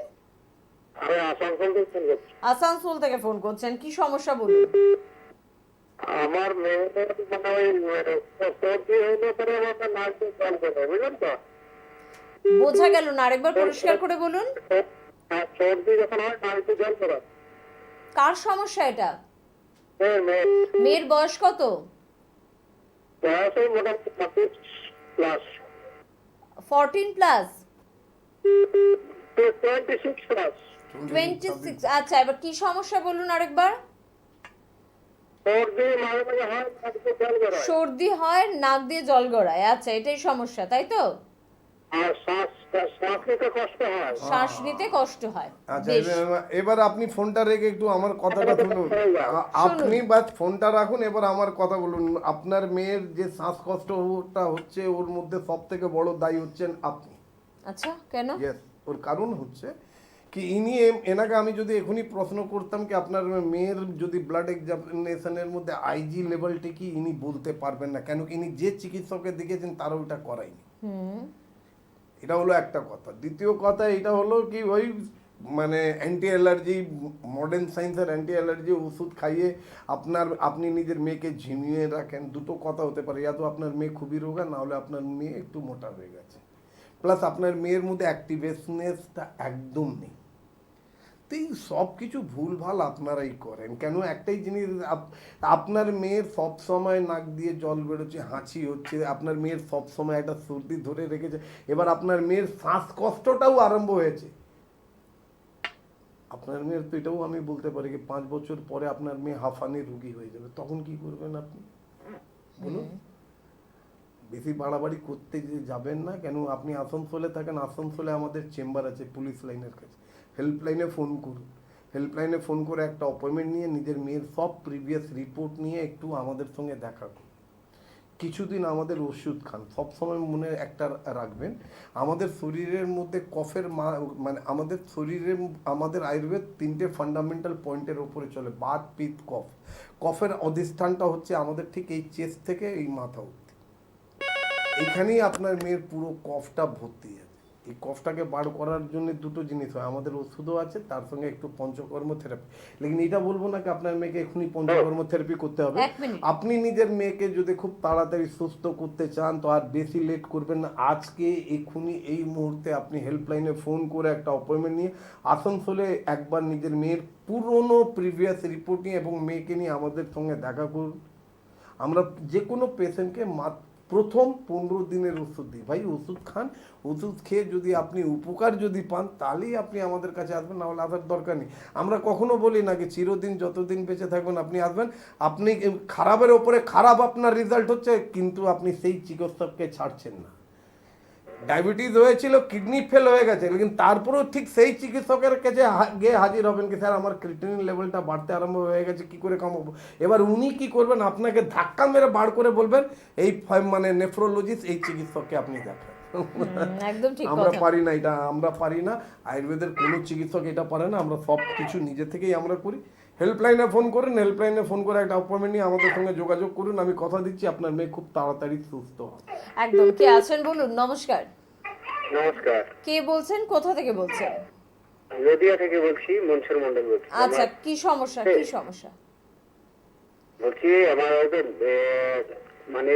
S3: আমি আসানসোল থেকে ফোন করছি।
S1: আসানসোল থেকে ফোন করছেন, কি সমস্যা বলুন?
S3: আমার মেয়েদের মানে ওই সর্দি হইলে পরে আমার নাক দিয়ে জল বেরোয়, বুঝলেন তো?
S1: বোঝা গেল না, আরেকবার পরিষ্কার করে বলুন।
S3: আর সর্দি যখন হয় নাক দিয়ে জল বেরোয়।
S1: কার সমস্যা এটা?
S3: মেয়ে
S1: মেয়ের বয়স কত?
S3: বয়স ওই মোটামুটি 25+,
S1: 14 প্লাস,
S3: 26+।
S1: 26। আচ্ছা, এবার কি সমস্যা বলুন আরেকবার।
S3: সর্দি মাঝে মাঝে হয়, নাক দিয়ে জল বেরোয়।
S1: সর্দি হয়, নাক দিয়ে জল গড়ায়, আচ্ছা এটাই সমস্যা তাই তো?
S3: আর শ্বাস নিতে কষ্ট হয়।
S1: শ্বাস নিতে কষ্ট হয়।
S2: আচ্ছা,
S1: বেশ।
S2: এবার আপনি ফোনটা রেখে একটু আমার কথাটা শুনুন, আপনি বাস ফোনটা রাখুন, এবার আমার কথা বলুন। আপনার মেয়ের যে শ্বাসকষ্টটা হচ্ছে ওর মধ্যে সব থেকে বড় দায়ী হচ্ছেন আপনি।
S1: আচ্ছা, কেন?
S2: ইয়েস, ওর কারণ হচ্ছে কি এনাকে আমি যদি এখনই প্রশ্ন করতাম কি আপনার মেয়ের যদি ব্লাড এক্সামিনেশনের মধ্যে আইজি লেভেলটা কি, ইনি বলতে পারবেন না, কেন কি ইনি যে চিকিৎসকে দেখেছেন তারা ওইটা করায়নি। এটা হলো একটা কথা। দ্বিতীয় কথা এটা হলো কি ওই মানে অ্যান্টি অ্যালার্জি, মডার্ন সায়েন্সের অ্যান্টি অ্যালার্জি ওষুধ খাইয়ে আপনি নিজের মেয়েকে ঝিমিয়ে রাখেন। দুটো কথা হতে পারে, ইয়া তো আপনার মেয়ে খুবই রোগা, না হলে আপনার মেয়ে একটু মোটা হয়ে গেছে, প্লাস আপনার মেয়ের মধ্যে অ্যাক্টিভনেসটা একদম নেই। এই সব কিছু ভুলভাল আপনারাই করেন। কেন একটাই জিনিস, আপনার মেয়ের সব সময় নাক দিয়ে জল বেরোচ্ছে, হাঁচি হচ্ছে, আপনার মেয়ের সব সময় একটা সর্দি ধরে রেখেছে, এবার আপনার মেয়ের শ্বাসকষ্টটাও আরম্ভ হয়েছে। আপনার মেয়ের তো এটাও আমি বলতে পারি কি 5 বছর পরে আপনার মেয়ে হাঁফানি রোগী হয়ে যাবে, তখন কি করবেন আপনি বলুন? বেশি বাড়াবাড়ি করতে যাবেন না। কেন আপনি আসানসোলে থাকেন, আসানসোলে আমাদের চেম্বার আছে পুলিশ লাইনের কাছে, হেল্পলাইনে ফোন করুন, হেল্পলাইনে ফোন করে একটা অ্যাপয়েন্টমেন্ট নিয়ে নিজের মেয়ের সব প্রিভিয়াস রিপোর্ট নিয়ে একটু আমাদের সঙ্গে দেখা করুন। কিছুদিন আমাদের ওষুধ খান। সবসময় মনে একটা রাখবেন, আমাদের শরীরের মধ্যে কফের মানে আমাদের শরীরের, আমাদের আয়ুর্বেদ 3টে ফান্ডামেন্টাল পয়েন্টের ওপরে চলে, বাত পিত্ত কফ। কফের অধিষ্ঠানটা হচ্ছে আমাদের ঠিক এই চেস্ট থেকে এই মাথা অবধি, এইখানেই আপনার মেয়ের পুরো কফটা ভর্তি আছে। এই কফটাকে বার করার জন্য দুটো জিনিস হয়, আমাদের ওষুধও আছে, তার সঙ্গে একটু পঞ্চকর্ম থেরাপি। লেকিন এটা বলবো না কি আপনার মেয়েকে এখনই পঞ্চকর্ম থেরাপি করতে হবে।
S1: এক মিনিট।
S2: আপনি নিজের মেয়েকে যদি খুব তাড়াতাড়ি সুস্থ করতে চান তো আর বেশি লেট করবেন না, আজকে এক্ষুনি এই মুহূর্তে আপনি হেল্পলাইনে ফোন করে একটা অ্যাপয়েন্টমেন্ট নিয়ে আসানসোলে একবার নিজের মেয়ের পুরনো প্রিভিয়াস রিপোর্ট নিয়ে এবং মেয়েকে নিয়ে আমাদের সঙ্গে দেখা করুন। আমরা যে কোনো পেশেন্টকে প্রথম 15 দিনের ওষুধ দিই। ভাই ওষুধ খান, ওষুধ খেয়ে যদি আপনি উপকার যদি পান তাহলেই আপনি আমাদের কাছে আসবেন, নাহলে আসার দরকার নেই। আমরা কখনো বলি না কি চিরদিন যতদিন বেঁচে থাকবেন আপনি আসবেন, আপনি খারাপের ওপরে খারাপ আপনার রেজাল্ট হচ্ছে, কিন্তু আপনি সেই চিকিৎসককে ছাড়ছেন না। ডায়াবেটিস হয়েছিল, কিডনি ফেল হয়ে গেছে, লেকিন তারপরেও ঠিক সেই চিকিৎসকের কাছে গিয়ে হাজির হবেন কি স্যার আমার ক্রিয়েটিনিন লেভেলটা বাড়তে আরম্ভ হয়ে গেছে, কি করে কমাবো। এবার উনি কি করবেন, আপনাকে ধাক্কা মেরে বার করে বলবেন এই মানে নেফ্রোলজিস্ট এই চিকিৎসককে আপনি দেখান।
S1: একদম ঠিক
S2: আমরা
S1: কথা।
S2: পারি না এটা, আমরা পারি না, আয়ুর্বেদের কোনো চিকিৎসক এটা পারে না, আমরা সব কিছু নিজে থেকেই আমরা করি। হেল্পলাইনে ফোন করুন, হেল্পলাইনে ফোন করে একটা অ্যাপয়েন্টমেন্ট নিয়ে আমাদের সঙ্গে যোগাযোগ করুন। আমি কথা দিচ্ছি আপনার মেয়ে খুব তাড়াতাড়ি সুস্থ হবে।
S1: একদম। কে আছেন বলুন? নমস্কার।
S3: নমস্কার,
S1: কে বলছেন, কোথা থেকে বলছেন?
S3: নদিয়া থেকে বলছি, মনসুর মন্ডল বলছি।
S1: আচ্ছা, কি সমস্যা, কি সমস্যা?
S3: বলছি আমার হয়তো মানে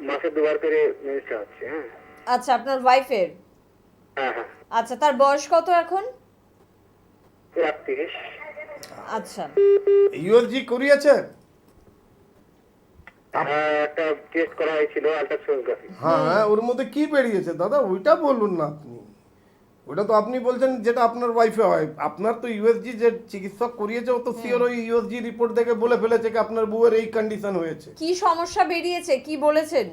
S3: মাসে 2বার করে মেনস্ট্রুয়েশন হচ্ছে। হ্যাঁ
S1: আচ্ছা, আপনার ওয়াইফের?
S3: হ্যাঁ হ্যাঁ,
S1: আচ্ছা, তার বয়স কত এখন?
S3: 31।
S1: আচ্ছা,
S2: ইউএসজি করিয়েছে?
S3: একটা টেস্ট করা হয়েছিল, আল্ট্রাসোনোগ্রাফি।
S2: হ্যাঁ, ওর মধ্যে কি বেরিয়েছে দাদা ওইটা বলুন না আপনি। ওটা তো আপনি বলছেন যেটা আপনার ওয়াইফে হয়, আপনার তো ইউএসজি যে চিকিৎসক করিয়েছে ও তো সিওর ওই ইউএসজি রিপোর্ট দেখে বলে ফেলেছে কি আপনার বউয়ের এই কন্ডিশন হয়েছে।
S1: কি সমস্যা বেরিয়েছে, কি বলেছেন?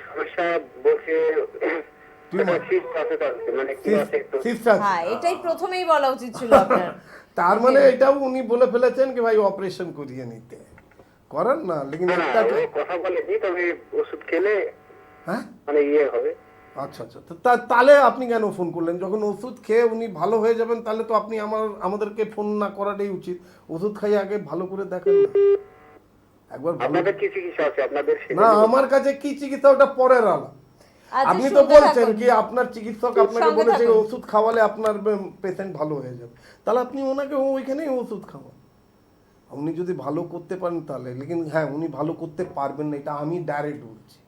S3: সমস্যা বলছে সিস্ট আছে, মানে কি আছে একটু।
S1: হ্যাঁ, এটাই প্রথমেই বলা উচিত ছিল আপনার।
S2: তার মানে এটাও উনি বলে ফেলেছেন কি ভাই অপারেশন করিয়ে নিতে, করেন না। লেকিন
S3: না,
S2: একটা
S3: ওই কথা বলেনি, তবে ওষুধ খেলে
S2: হ্যাঁ
S3: মানে ইয়ে হবে।
S2: আচ্ছা আচ্ছা, তো তাহলে আপনি কেন ফোন করলেন? যখন ওষুধ খেয়ে উনি ভালো হয়ে যাবেন তাহলে তো আপনি আমাদেরকে ফোন না করাটাই উচিত। ওষুধ খাইয়ে আগে ভালো করে দেখেন না একবার ভালো।
S3: আপনাদের কি চিকিৎসা আছে আপনাদের?
S2: না আমার কাছে কি চিকিৎসা ওটা পরের আলাদা।
S1: আচ্ছা,
S2: আপনি তো
S1: শুনতে
S2: বলছেন
S1: থাকুন।
S2: কি আপনার চিকিৎসক আপনাকে
S1: সঙ্গে
S2: বলেছে
S1: থাকুন।
S2: ওষুধ খাওয়ালে আপনার পেশেন্ট ভালো হয়ে যাবে, তাহলে আপনি ওনাকে ওইখানেই ওষুধ খাওয়ান। উনি যদি ভালো করতে পারেন তাহলে, লেকিন হ্যাঁ উনি ভালো করতে পারবেন না এটা আমি ডাইরেক্ট বলছি।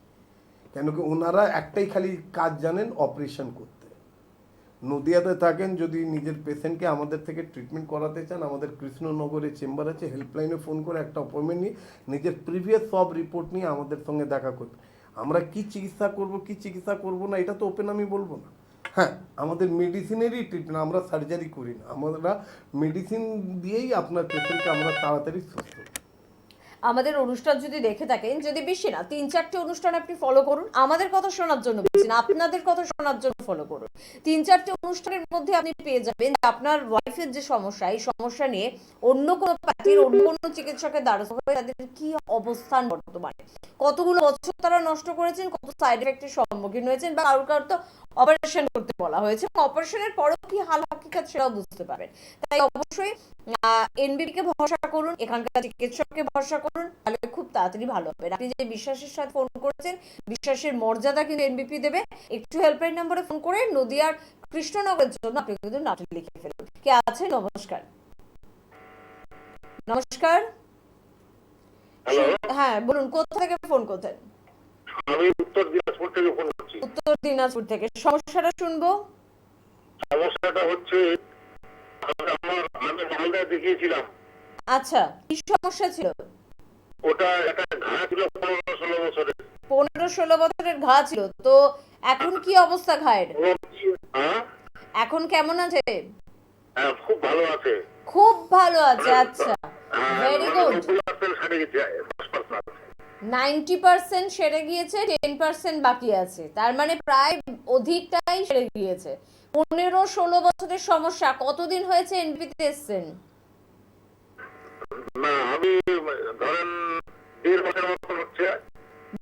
S2: কেন কি ওনারা একটাই খালি কাজ জানেন, অপারেশন করতে। নদিয়াতে থাকেন, যদি নিজের পেশেন্টকে আমাদের থেকে ট্রিটমেন্ট করাতে চান, আমাদের কৃষ্ণনগরে চেম্বার আছে, হেল্পলাইনে ফোন করে একটা অ্যাপয়েন্টমেন্ট নিয়ে নিজের প্রিভিয়াস সব রিপোর্ট নিয়ে আমাদের সঙ্গে দেখা করবে। আমরা কি চিকিৎসা করব কি চিকিৎসা করব না এটা তো ওপেন আমি বলবো না। হ্যাঁ, আমাদের মেডিসিনেরই ট্রিটমেন্ট, আমরা সার্জারি করি না, আমরা মেডিসিন দিয়েই আপনার পেশেন্টকে আমরা তাড়াতাড়ি সুস্থ করি।
S1: আমাদের অনুষ্ঠান যদি দেখে থাকেন, যদি বেশি না 3-4টে অনুষ্ঠান আপনি ফলো করুন, আমাদের কথা শোনার জন্য বলছি না, আপনাদের কথা শোনার জন্য ফলো করুন। 3-4টে অনুষ্ঠানের মধ্যে আপনি পেয়ে যাবেন যে আপনার ওয়াইফের যে সমস্যা, এই সমস্যা নিয়ে অন্য কোনো পার্টির অন্য কোনো চিকিৎসকের দ্বারস্থ হয়ে তাদের কি অবস্থান বর্তমানে, কতগুলো বছর তারা নষ্ট করেছেন, কত সাইড এফেক্টের সম্মুখীন হয়েছেন, বা কারোর কারোর তো অপারেশন করতে বলা হয়েছে, অপারেশনের পরেও কি হাল হাকিকত সেটাও বুঝতে পারবেন। তাই অবশ্যই এনবিপি কে ভরসা করুন, এখানকার চিকিৎসককে ভরসা করুন, তাহলে খুব তাড়াতাড়ি ভালো হবে। আপনি যে বিশ্বাসের সাথে ফোন করেছেন, বিশ্বাসের মর্যাদা কিন্তু এনবিপি দেবে। একটু হেল্পলাইন নম্বরে ফোন করে নদিয়ার কৃষ্ণনগরের জন্য আপনি কিন্তু নাটক লিখে ফেলুন। কে আছে? নমস্কার। নমস্কার।
S3: হ্যালো,
S1: হ্যাঁ বলুন, কোথা থেকে ফোন করতেন?
S3: আমি উত্তর দিনাজপুর থেকে ফোন করছি।
S1: উত্তর দিনাজপুর থেকে। সমস্যাটা শুনবো।
S3: সমস্যাটা হচ্ছে আমি মালদা দেখিয়েছিলাম।
S1: আচ্ছা, কি সমস্যা ছিল?
S3: ওটা একটা ঘা ছিল 15-16 বছরের।
S1: 15-16 বছরের ঘা ছিল তো? এখন কি অবস্থা ঘায়ের?
S3: হ্যাঁ,
S1: এখন কেমন আছে?
S3: হ্যাঁ, খুব ভালো আছে।
S1: খুব ভালো আছে, আচ্ছা, ভেরি গুড।
S3: 90% সারে গেছে, 10% আছে।
S1: 90% সেরে গিয়েছে, 10% বাকি আছে, তার মানে প্রায় অধিকটাই সেরে গিয়েছে। 15-16 বছরের সমস্যা, কতদিন হয়েছে এনবিপিতে এসছেন?
S3: না, আমি ধরেন 1.5 বছর মতো হচ্ছে।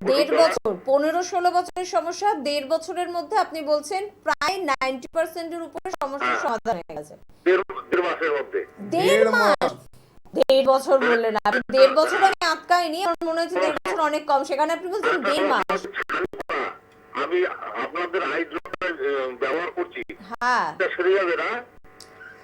S1: 1.5 বছর? 15-16 বছরের সমস্যা 1.5 বছরের মধ্যে আপনি বলছেন প্রায় 90% এর উপরে সমস্যার সমাধান হয়ে গেছে।
S3: 1.5 মাসের মধ্যে।
S1: 1.5 মাস? 1.5 বছর বললেন আপনি। 1.5 বছর আমি আটকাইনি, আমার মনে হচ্ছে 1.5 বছর অনেক কম, সেখানে আপনি বলছেন 1.5 মাস।
S3: আমি আপনাদের হাইড্রোটা ব্যবহার করছি,
S1: হ্যাঁ,
S3: এটা সেরে যাবে না?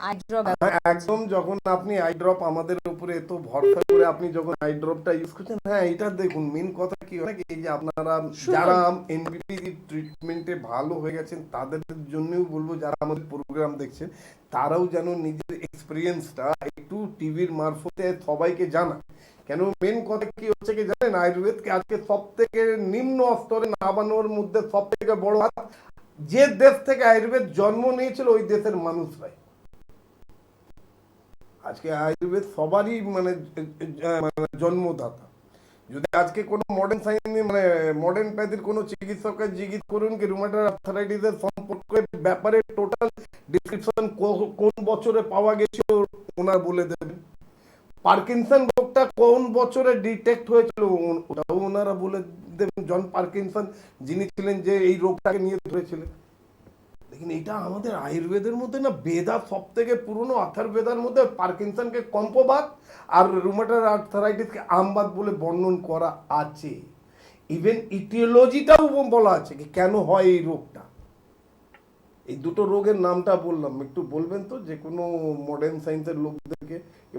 S1: আইড্রপ।
S2: একদম, যখন আপনি আই ড্রপ আমাদের উপরে এত ভরসা করে আপনি যখন আই ড্রপটা ইউজ করছেন, হ্যাঁ এটা দেখুন মেন কথা কি হয় এই যে আপনারা যারা এনবিপি ট্রিটমেন্টে ভালো হয়ে গেছেন তাদের জন্যও বলবো, যারা আমাদের প্রোগ্রাম দেখছেন তারাও যেন নিজের এক্সপিরিয়েন্সটা একটু টিভির মারফতে সবাইকে জানা। কেন মেন কথা কি হচ্ছে কি জানেন, আয়ুর্বেদকে আজকে সব থেকে নিম্ন স্তরে নামানোর মধ্যে সব থেকে বড় হাত যে দেশ থেকে আয়ুর্বেদ জন্ম নিয়েছিল ওই দেশের মানুষরাই। আজকে আয়ুর্বেদ সবারই মানে জন্মদাতা। যদি আজকে কোনো মডার্ন সায়েন্স মানে মডার্ন প্যাথির কোনো চিকিৎসকের জিজ্ঞেস করুন কি রুমাটয়েড আর্থ্রাইটিসের সম্পর্কে ব্যাপারে টোটাল ডিসক্রিপশন কোন বছরে পাওয়া গেছে ওনার বলে দেবেন। পার্কিনসন রোগটা কোন বছরে ডিটেক্ট হয়েছিল ওটাও ওনারা বলে দেবেন। জন পার্কিনসন যিনি ছিলেন যে এই রোগটাকে নিয়ে ধরেছিলেন। लेकिन এটা আমাদের আয়ুর্বেদের মধ্যে না বেদা সব থেকে পুরনো অথর্বেদার মধ্যে পার্কিনসনকে কম্পবাত আর রুমাটয়েড আর্থ্রাইটিসকে আমবাত বলে বর্ণন করা আছে। ইভেন ইটিওলজিটাও বলা আছে কি কেন হয় এই রোগটা। এই দুটো রোগের নামটা বললাম, একটু বলবেন তো যে কোনো মডার্ন সায়েন্সের লোকদেরকে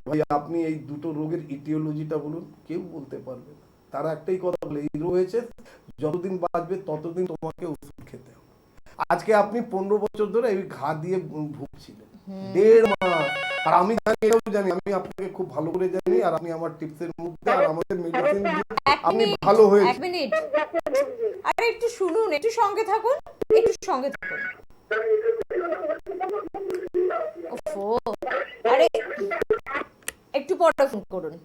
S2: ভাই আপনি এই দুটো রোগের ইটিওলজিটা বলুন, কেউ বলতে পারবে না। তারা একটাই কথা বলে এই রোগ হয়েছে যতদিন বাঁচবে ততদিন তোমাকে ওষুধ খেতে হবে। আজকে আপনি 15 বছর ধরে এই ঘা দিয়ে ভুগছিলেন 1.5 মাস, আর আমি জানি এটাও জানি আমি আপনাকে খুব ভালো করে জানি, আর আমি আমার টিপসের মধ্যে আর আমাদের মেডিসিন দিয়ে আপনি ভালো হয়েছে।
S1: 1 মিনিট, আরে একটু শুনুন, একটু সঙ্গে থাকুন, একটু সঙ্গে থাকুন। ওফো, আরে একটু পরে ফোন করুন।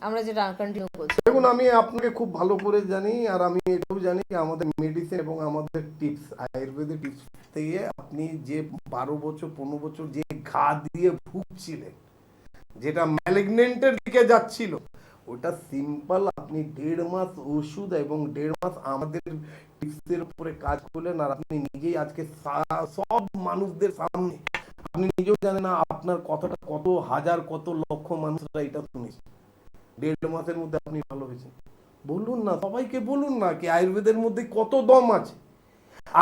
S1: আমরা যেটা কন্টিনিউ করছি।
S2: দেখুন আমি আপনাকে খুব ভালো করে জানি, আর আমি এটাও জানি যে আমাদের মেডিসিন এবং আমাদের টিপস আয়ুর্বেদিক টিপস থেকে আপনি যে 12 বছর 15 বছর যে ঘা দিয়ে ভুগছিলেন, যেটা ম্যালিগনেন্টের দিকে যাচ্ছিল, ওটা সিম্পল আপনি 1.5 মাস ওষুধ এবং 1.5 মাস আমাদের টিপসের উপরে কাজ করলেন, আর আপনি নিজেই আজকে সব মানুষদের সামনে আপনি নিজেও জানেন না আপনার কথাটা কত হাজার কত লক্ষ মানুষরা এটা শুনেছে। 1.5 মাসের মধ্যে আপনি ভালো হয়েছেন। বলুন না, সবাইকে বলুন না কি আয়ুর্বেদের মধ্যে কত দম আছে।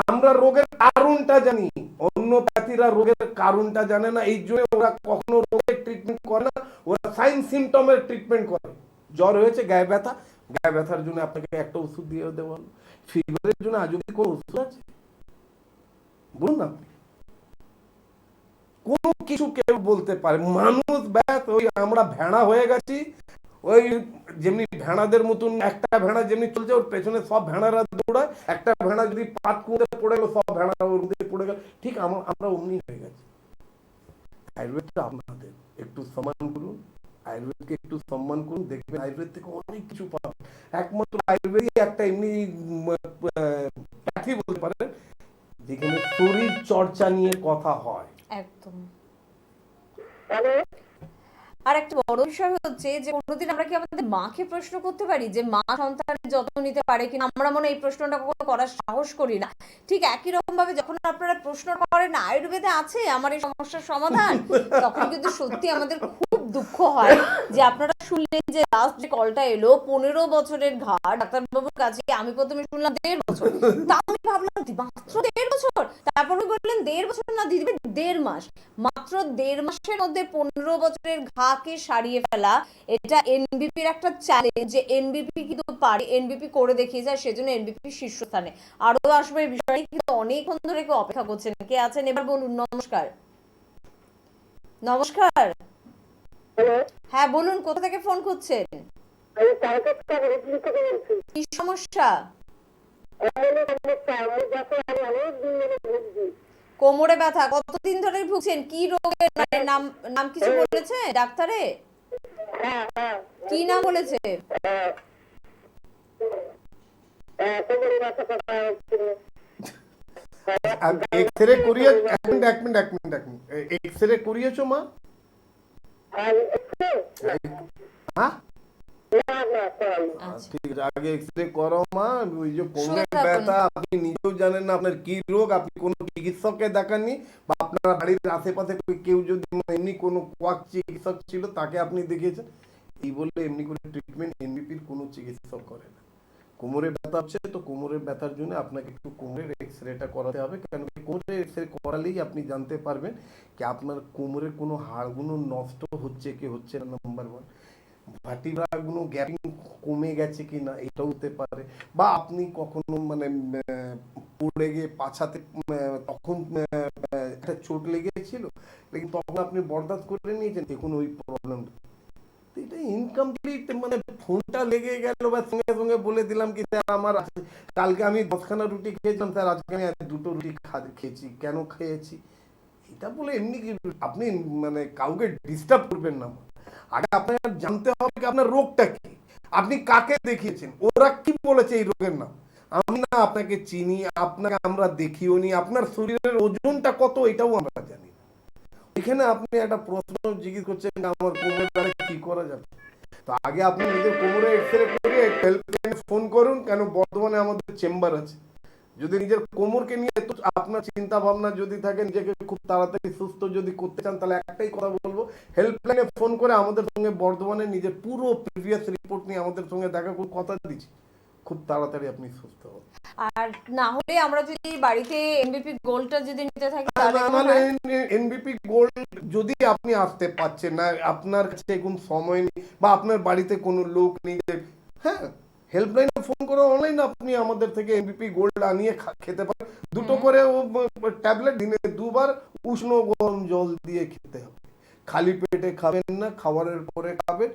S2: আমরা রোগের কারণটা জানি, অন্য প্যাথিরা রোগের কারণটা জানে না, এই জন্য ওরা কখনো রোগের ট্রিটমেন্ট করে না, ওরা সাইন সিমটমের ট্রিটমেন্ট করে। জ্বর হয়েছে, গায়ে ব্যথা, গায়ে ব্যথার জন্য আপনাকে একটা ওষুধ দিয়ে দেওয়া হলো। ফিভারের জন্য আজ অব্দি কোনো ওষুধ আছে বলুন না। কোনো কিছু কেউ বলতে পারে মানুষ ব্যাস ওই আমরা ভেড়া হয়ে গেছি, ওই যেমনি ভেড়াদের মতন একটা ভেড়া যেমনি চলছে ওর পেছনে সব ভেড়ারা দৌড়ায়, একটা ভেড়া যদি পাত কুঁড়ে পড়ে গেল সব ভেড়া ওর মধ্যে পড়ে গেল, ঠিক আমরা অমনি হয়ে গেছি। আয়ুর্বেদটা আপনাদের একটু সম্মান করুন, আয়ুর্বেদকে একটু সম্মান করুন, দেখবেন আয়ুর্বেদ থেকে অনেক কিছু পাবেন। একমাত্র আয়ুর্বেদই একটা এমনি প্যাথি বলতে পারেন যেখানে শরীর চর্চা নিয়ে কথা হয়।
S1: একদম।
S4: হ্যালো,
S1: আর একটা বড় বিষয় হচ্ছে যে কোনোদিন আমরা কি আমাদের মাকে প্রশ্ন করতে পারি যে মা সন্তানের যত্ন নিতে পারে কিনা? আমরা মনে হয় এই প্রশ্নটা কখনো করার সাহস করি না। ঠিক একই রকম ভাবে যখন আপনারা প্রশ্ন করেন আয়ুর্বেদে আছে আমার এই সমস্যার সমাধান, তখন কিন্তু সত্যি আমাদের খুব দুঃখ হয় যে আপনারা শুনলেন যে লাস্ট যে কলটা এলো 15 বছরের ঘা ডাক্তারবাবুর কাছে, আমি প্রথমে শুনলাম 1.5 বছর, তা আমি ভাবলাম মাত্র 1.5 বছর, তারপর বললেন 1.5 বছর না দিদি 1.5 মাস, মাত্র 1.5 মাসের মধ্যে 15 বছরের ঘাকে সারিয়ে ফেলা, এটা এনবিপির একটা চ্যালেঞ্জ যে এনবিপি কিন্তু পারে, এনবিপি করে দেখিয়ে যায়, সেজন্য এনবিপি শীর্ষস্থানে। আরো আসবে এই বিষয়ে, কিন্তু অনেকক্ষণ ধরে কেউ অপেক্ষা করছেন। কে আছেন এবার বলুন? নমস্কার, নমস্কার।
S4: হ্যালো,
S1: হ্যাঁ বলুন, কোথা থেকে ফোন করছেন?
S4: আমি কলকাতা হুগলি থেকে বলছি।
S1: কি সমস্যা?
S4: অনেক সমস্যা, আমি দেখো আমি অনেক দিন ধরে ভুগছি।
S1: কোমরে ব্যথা কতদিন ধরে ভুগছেন? কি রোগের মানে নাম নাম কিছু বলেছে ডাক্তারে?
S4: হ্যাঁ হ্যাঁ
S1: কি নাম বলেছে?
S4: হ্যাঁ, কোমরে ব্যথা কথা হচ্ছিল।
S2: এক্সরে করিয়ে এক্সরে করিয়েছো মা?
S4: আর একটু
S2: হ্যাঁ
S4: না না করাই।
S1: আচ্ছা,
S2: ঠিক আছে, আগে এক্সরে করো মা। ওই যে কোমরের
S1: শুনে থাকুন।
S2: ব্যথা আপনি নিজেও জানেন না আপনার কি রোগ, আপনি কোনো চিকিৎসককে দেখাননি, বা আপনার বাড়ির আশেপাশে কেউ যদি এমনি কোনো কোয়াক চিকিৎসক ছিল তাকে আপনি দেখিয়েছেন, এই বললে এমনি করে ট্রিটমেন্ট এনবিপির কোনো চিকিৎসক করে না। কোমরে ব্যথা হচ্ছে তো কোমরের ব্যথার জন্য আপনাকে একটু কোমরের এক্সরেটা করাতে হবে, কারণ কি কোমরের এক্সরে করালেই আপনি জানতে পারবেন কি আপনার কোমরের কোনো হাড়গুলো নষ্ট হচ্ছে কি হচ্ছে না, নাম্বার ওয়ান। ভার্টিব্রাগুলো গ্যাপিং কমে গেছে কিনা এটাও হতে পারে, বা আপনি কখনো মানে পড়ে গিয়ে পাছাতে তখন একটা চোট লেগেছিল, লেকিন তখন আপনি বরদাস্ত করে নিয়েছেন, এখন ওই প্রবলেম এটা ইনকমপ্লিট, মানে ফোনটা লেগে গেল বা সঙ্গে সঙ্গে বলে দিলাম কি স্যার আমার কালকে আমি 10খানা রুটি খেয়েছিলাম স্যার, আজকে আমি 2টো রুটি খেয়েছি, কেন খেয়েছি এটা বলে এমনি কি আপনি মানে কাউকে ডিস্টার্ব করবেন না। আগে আপনার জানতে হবে কি আপনার রোগটা কি, আপনি কাকে দেখিয়েছেন, ওরা কি বলেছে এই রোগের নাম। আমি না আপনাকে চিনি, আপনাকে আমরা দেখিও নি, আপনার শরীরের ওজনটা কত এটাও আমরা জানি না। এখানে আপনি একটা প্রশ্ন জিজ্ঞেস করছেন আমার কোমরের দ্বারা কি করা যাবে। তো আগে আপনি নিজের কোমরে এক্সরে করিয়ে হেল্পলাইনে ফোন করুন, কেন বর্তমানে আমাদের চেম্বার আছে। যদি নিজের কোমরকে নিয়ে তো আপনার চিন্তা ভাবনা যদি থাকে, নিজেকে খুব তাড়াতাড়ি সুস্থ যদি করতে চান, তাহলে একটাই কথা বলবো, হেল্পলাইনে ফোন করে আমাদের সঙ্গে বর্ধমানে নিজের পুরো প্রিভিয়াস রিপোর্ট নিয়ে আমাদের সঙ্গে দেখা করে কথা দিচ্ছি, খুব তাড়াতাড়ি আপনি সুস্থ হবেন।
S1: আর না হলে আমরা যদি বাড়িতে এমবিপি গোল্ডটা যদি নিতে থাকি তাহলে কেমন হয়?
S2: এনবিপি গোল্ড যদি আপনি আসতে পারছেন না, আপনার কাছে কোন সময় নেই, বা আপনার বাড়িতে কোনো লোক নেই, হ্যাঁ হেল্পলাইনে ফোন করে অনলাইন আপনি আমাদের থেকে এমবিপি গোল্ড আনিয়ে খেতে পারেন। 2টো করে ট্যাবলেট দিনে 2বার উষ্ণ গরম জল দিয়ে খেতে হবে, খালি পেটে খাবেন না, খাবারের পরে খাবেন।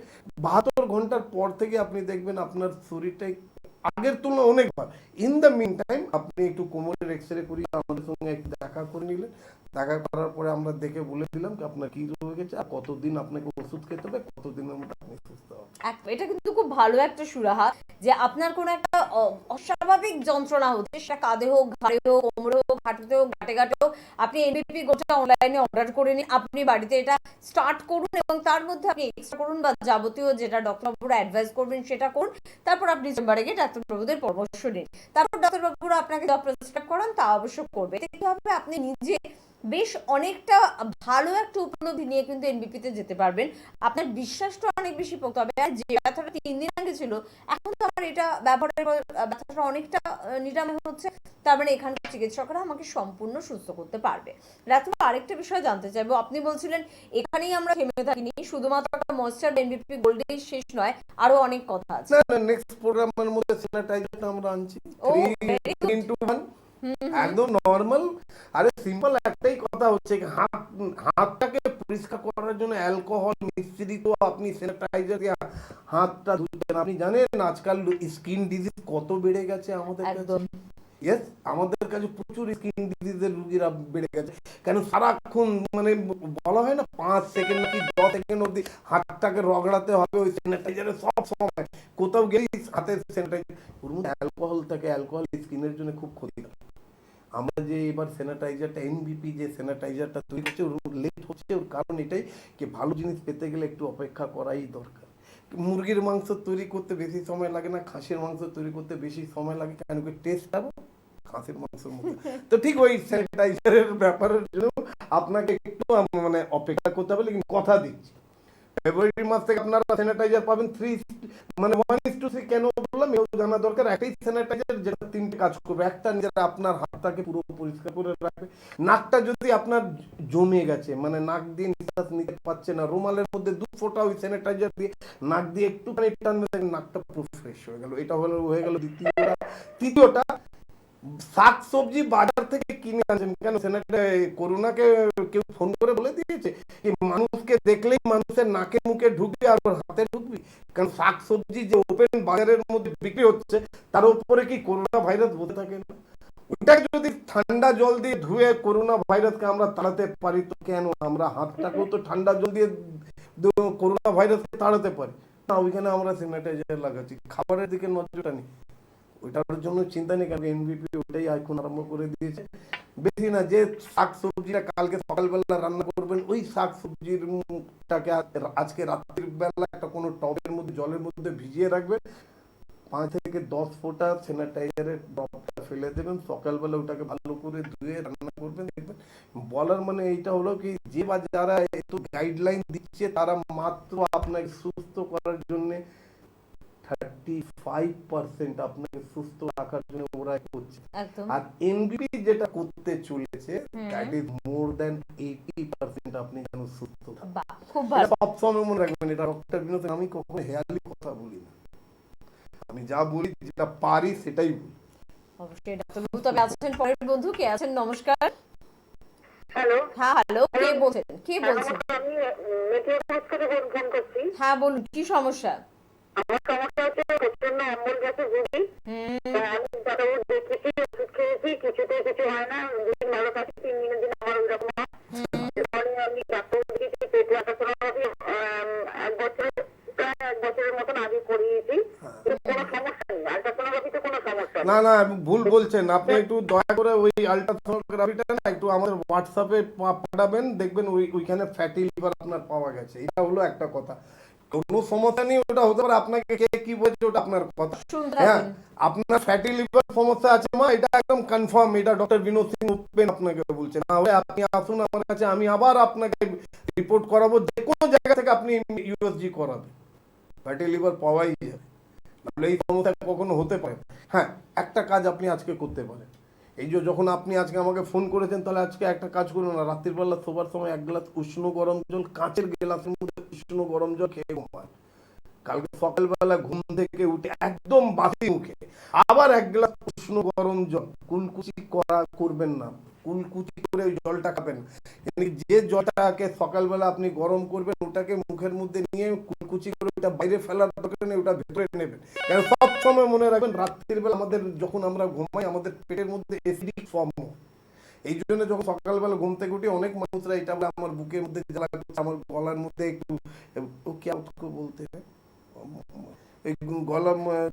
S2: 72 ঘন্টার পর থেকে আপনি দেখবেন আপনার শরীরটাই আগের তুলনায় অনেক ভালো। ইন দ্য মিন টাইম আপনি একটু কোমরের এক্সরে করিয়ে আমাদের সঙ্গে একটু দেখা করে নিলেন, দেখা করার পরে আমরা দেখে বলে দিলাম যে আপনার কি রোগ হয়েছে আর কতদিন আপনাকে ওষুধ খেতে হবে, কতদিনের মধ্যে আপনি সুস্থ হবেন।
S1: এটা কিন্তু খুব ভালো একটা সুরাহা যে আপনার কোনো একটা অস্বাভাবিক যন্ত্রণা হচ্ছে, সেটা কাঁধে হোক, ঘাড়ে হোক, কোমরে হোক, হাঁটুতে হোক, ঘাটে ঘাটে হোক, আপনি এমবিপি গোটা অনলাইনে অর্ডার করে নিন, আপনি বাড়িতে এটা স্টার্ট করুন এবং তার মধ্যে আপনি এক্সট্রা করুন বা যাবতীয় যেটা ডক্টরবাবুরা অ্যাডভাইস করবেন সেটা করুন। তারপর আপনি চেম্বারে গিয়ে ডাক্তারবাবুদের পরামর্শ নিন, তারপর ডাক্তারবাবুরা আপনাকে যা প্রেসক্রাইব করান তা অবশ্য করবে। এতে কি হবে, আপনি নিজে বেশ অনেকটা ভালো একটা উপলব্ধি নিয়ে কিন্তু এনবিপিতে যেতে পারবেন। আপনার বিশ্বাসটা অনেক বেশি পোক্ত হবে। আর যে ব্যথাটা 3 দিন আগে ছিল, এখন তো আমার এটা ব্যবহারের পর ব্যথাটা অনেকটা নিরাময় হচ্ছে। তার মানে এখানকার চিকিৎসকরা আমাকে সম্পূর্ণ সুস্থ করতে পারবে। ডাক্তার, আরেকটা বিষয় জানতে চাইবো, আপনি বলছিলেন এখানেই আমরা থেমে থাকিনি, শুধুমাত্র একটা ময়েশ্চার এনবিপি গোল্ডেই শেষ নয়, আরো অনেক কথা আছে।
S2: না না, নেক্সট প্রোগ্রামের মধ্যে স্যানিটাইজারটা আমরা আনছি
S1: ও,
S2: 3-in-1 একদম নরমাল। আরে সিম্পল একটাই কথা হচ্ছে, হাতটাকে পরিষ্কার করার জন্য অ্যালকোহল মিশ্রিত আপনি স্যানিটাইজার দিয়ে হাতটা ধুচ্ছেন। আপনি জানেন আজকাল স্কিন ডিজিজ কত বেড়ে গেছে আমাদের কাছে।
S1: একদম।
S2: ইয়েস, আমাদের কাছে প্রচুর স্কিন ডিজিজের রোগীরা বেড়ে গেছে, কেন সারাক্ষণ মানে বলা হয় না 5 সেকেন্ড কি 10 সেকেন্ড অবধি হাতটাকে রগড়াতে হবে ওই স্যানিটাইজারে, সব সময় কোথাও গেলেই হাতে স্যানিটাইজার। ওর মধ্যে অ্যালকোহল থাকে, অ্যালকোহল স্কিনের জন্য খুব ক্ষতিকর। আমরা যে এবার স্যানিটাইজারটা এনবিপি যে স্যানিটাইজারটা তৈরি করছে, ওর লেট হচ্ছে, ওর কারণ এটাই কি ভালো জিনিস পেতে গেলে একটু অপেক্ষা করাই দরকার। মুরগির মাংস তৈরি করতে বেশি সময় লাগে না, খাসির মাংস তৈরি করতে বেশি সময় লাগে, কেন কি টেস্ট হবে খাসির মাংসের মতো। তো ঠিক ওই স্যানিটাইজারের ব্যাপারের জন্য আপনাকে একটু মানে অপেক্ষা করতে হবে, কিন্তু কথা দিচ্ছি ফেব্রুয়ারি মাস থেকে আপনারা স্যানিটাইজার পাবেন 1:3। কেন বললাম এও জানা দরকার। একটাই স্যানিটাইজার যেটা 3টে কাজ করবে। একটা, যেটা আপনার হাতটাকে পুরো পরিষ্কার করে রাখবে। নাকটা যদি আপনার জমে গেছে, মানে নাক দিয়ে নিঃশ্বাস নিতে পারছে না, রুমালের মধ্যে 2 ফোঁটা ওই স্যানিটাইজার দিয়ে নাক দিয়ে একটুখানি টানবে, নাকটা পুরো ফ্রেশ হয়ে গেল। এটা হয়ে গেল দ্বিতীয়টা। তৃতীয়টা, শাকসবজি বাজার থেকে কিনে আনছেন, কেন করোনাকে কেউ ফোন করে বলে দিয়েছে কি মানুষকে দেখলেই মানুষের নাকে মুখে ঢুকবি আর ওর হাতে ঢুকবি? কারণ শাকসবজি যে ওপেন বাজারের মধ্যে বিক্রি হচ্ছে তার উপরে কি করোনা ভাইরাস বসে থাকে না? ওটাকে যদি ঠান্ডা জল দিয়ে ধুয়ে করোনা ভাইরাসকে আমরা তাড়াতে পারি, তো কেন আমরা হাতটাকেও তো ঠান্ডা জল দিয়ে করোনা ভাইরাসকে তাড়াতে পারি না? ওইখানে আমরা স্যানিটাইজার লাগাচ্ছি, খাবারের দিকে নজরটা নেই, ওইটার জন্য চিন্তা নেই। কারণ এনভিপি ওটাই এখন আরম্ভ করে দিয়েছে। বেশি না, যে শাক সবজিটা কালকে সকালবেলা রান্না করবেন ওই শাক সবজিটাকে আজকে রাত্রির বেলা একটা কোনো টবের মধ্যে জলের মধ্যে ভিজিয়ে রাখবেন, 5 থেকে 10 ফোঁটা স্যানিটাইজারের ড্রপটা ফেলে দেবেন, সকালবেলা ওটাকে ভালো করে ধুয়ে রান্না করবেন। দেখবেন বলার মানে এইটা হলো কি, যে বা যারা একটু গাইডলাইন দিচ্ছে তারা মাত্র আপনাকে সুস্থ করার জন্য 35% আপনাকে সুস্থ রাখার জন্য ওরা করছে।
S1: একদম।
S2: আর এনবিপি যেটা করতে চলেছে দ্যাট ইজ মোর দ্যান 80% আপনি যেন সুস্থ থাকেন।
S1: বাহ, খুব ভালো।
S2: সবসময় মনে রাখবেন, এটা ডক্টর বিনোদ, আমি কখনো হেয়ালি কথা বলি না, আমি যা বলি যেটা পারি সেটাই বলি।
S1: অবশ্যই ডাক্তারবাবু। তবে আছেন পরের বন্ধু, কে আছেন? নমস্কার।
S4: হ্যালো,
S1: হ্যাঁ, হ্যালো, কে বলছেন? কে বলছেন?
S4: আমি মেট্রো পাস থেকে ফোন করছি।
S1: হ্যাঁ বলুন, কি সমস্যা?
S4: আমার সমস্যা হচ্ছে প্রচন্ড অম্বল গ্যাসের রোগী। আমি ডাক্তারবাবু দেখেছি, ওষুধ খেয়েছি, কিছুতেই কিছু হয় না। 2 দিন ভালো থাকি, 3 দিনের দিন আমার ওইরকম হয়। এরপরে আমি ডাক্তারবাবু দেখেছি, পেট আল্ট্রাসোনোগ্রাফি 1 বছরের মতন আগে করিয়েছি, কিন্তু কোনো সমস্যা নেই। আল্ট্রাসোনোগ্রাফিতে কোনো সমস্যা নেই।
S2: না না, ভুল বলছেন আপনি। একটু দয়া করে ওই আল্ট্রাসোনোগ্রাফিটা না একটু আমাদের হোয়াটসঅ্যাপে পাঠাবেন, দেখবেন ওইখানে ফ্যাটি লিভার আপনার পাওয়া গেছে। এটা হলো একটা কথা। কোনো সমস্যা নেই, ওটা হতে পারে আপনাকে কে কি বলছে ওটা আপনার কথা। হ্যাঁ, আপনার ফ্যাটি লিভার সমস্যা আছে মা, এটা একদম কনফার্ম, এটা ডক্টর বিনোদ সিং ওপেন আপনাকে বলছেন। না হলে আপনি আসুন আমার কাছে, আমি আবার আপনাকে রিপোর্ট করাবো, যে কোনো জায়গা থেকে আপনি ইউএসজি করাবেন, ফ্যাটি লিভার পাওয়াই যাবে। নাহলে এই সমস্যা কখনো হতে পারে। হ্যাঁ, একটা কাজ আপনি আজকে করতে পারেন, এই যে যখন আপনি আজকে আমাকে ফোন করেছেন, তাহলে আজকে একটা কাজ করুন না, রাত্রির বেলা শোবার সময় 1 গ্লাস উষ্ণ গরম জল, কাঁচের গ্লাসের মধ্যে উষ্ণ গরম জল খেয়ে ঘুমান। কালকে সকালবেলা ঘুম থেকে উঠে একদম বাসি মুখে আবার 1 গ্লাস উষ্ণ গরম জল, কুলকুচি করবেন না, কুলকুচি করে ওই জলটা খাবেন। যে জলটাকে সকালবেলা আপনি গরম করবেন ওটাকে মুখের মধ্যে নিয়ে কুলকুচি করে ওটা বাইরে ফেলার দরকার নেই, ওটা ভেতরে নেবেন। কারণ সব সময় মনে রাখবেন, রাত্রির বেলা আমাদের যখন আমরা ঘুমাই আমাদের পেটের মধ্যে অ্যাসিডিক ফর্ম হয়। এই জন্য যখন সকালবেলা ঘুম থেকে উঠি অনেক মানুষরা এটা বলে, আমার বুকের মধ্যে জ্বালা করছে, আমার গলার মধ্যে একটু বলতে হয় গলা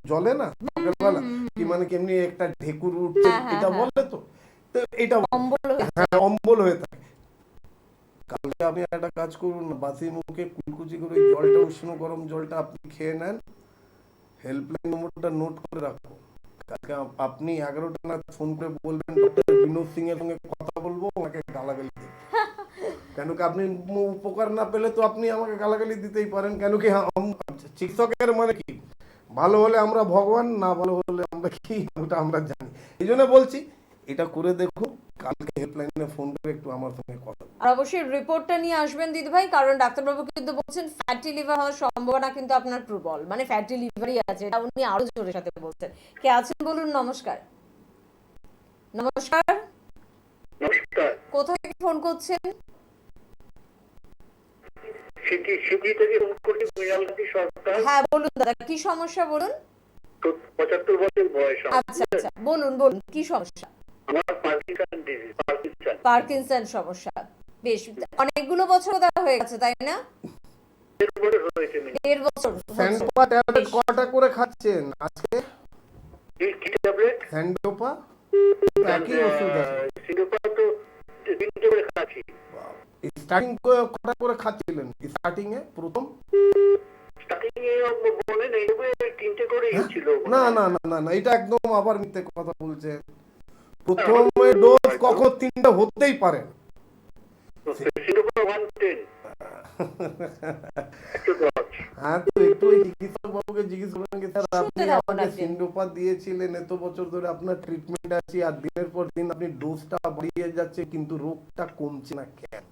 S2: জলে না সকালবেলা, কি মানে কেমনি একটা ঢেকুর উঠছে, এটা বলে তো এটা হ্যাঁ অম্বল হয়ে থাকে। কালকে আপনি একটা কাজ করুন, বাসি মুখে কুলকুচি করে জলটা, উষ্ণ গরম জলটা আপনি খেয়ে নেন। হেল্পলাইন নম্বরটা নোট করে রাখো, কালকে আপনি 11টা না ফোন করে বলবেন ডক্টর বিনোদ সিং এর সঙ্গে কথা বলবো, আমাকে গালাগালি দেবেন। কেন কি আপনি উপকার না পেলে তো আপনি আমাকে গালাগালি দিতেই পারেন। কেন কি চিকিৎসকের মানে কি, ভালো হলে আমরা ভগবান, না ভালো হলে আমরা কি, ওটা আমরা জানি। এই জন্য বলছি এটা করে দেখুন, কালকে হেল্পলাইনে ফোন করে একটু আমার সঙ্গে কথা।
S1: আর অবশ্যই রিপোর্টটা নিয়ে আসবেন দিদি ভাই, কারণ ডাক্তারবাবু কিন্তু বলছেন ফ্যাটি লিভার হওয়ার সম্ভাবনা কিন্তু আপনার প্রবল, মানে ফ্যাটি লিভারই আছে, এটা উনি আরো জোরের সাথে বলছেন। কে আছেন বলুন? নমস্কার। নমস্কার,
S3: নমস্কার।
S1: কোথা থেকে ফোন করছেন?
S3: সিটি থেকে ফোন করছি, মৃণালকান্তি সরকার।
S1: হ্যাঁ বলুন দাদা, কি সমস্যা বলুন?
S3: 75 বছর বয়স।
S1: আচ্ছা আচ্ছা, বলুন বলুন, কি সমস্যা?
S3: আমার পার্কিনসন ডিজিজ,
S1: পার্কিনসন সমস্যা। বেশ, অনেকগুলো বছর ধরে হয়ে গেছে তাই না?
S3: 1.5 বছর হয়েছে।
S1: 1.5 বছর।
S2: স্যান্ডোপা ট্যাবলেট কটা করে খাচ্ছেন আজকে?
S3: কি ট্যাবলেট?
S2: স্যান্ডোপা একই ওষুধ আছে?
S3: সিডোপা তো 3টে করে খাচ্ছি।
S2: স্টার্টিং কটা করে খাচ্ছিলেন স্টার্টিং এ? প্রথম
S3: স্টার্টিং এ বলে নেই, 3টে করে ছিল।
S2: না না না না না, এটা একদম আবার মিথ্যে কথা বলছেন। প্রথমে ডোজ কখন 3টা হতেই পারে।
S3: সিডোপা 110।
S2: হ্যাঁ, তো একটু ওই চিকিৎসক বাবুকে জিজ্ঞেস করবেন কি স্যার আপনি আমাকে সিন্ডোপা দিয়েছিলেন, এত বছর ধরে আপনার ট্রিটমেন্ট আছে, আর দিনের পর দিন আপনি ডোজটা বাড়িয়ে যাচ্ছে কিন্তু রোগটা কমছে না কেন?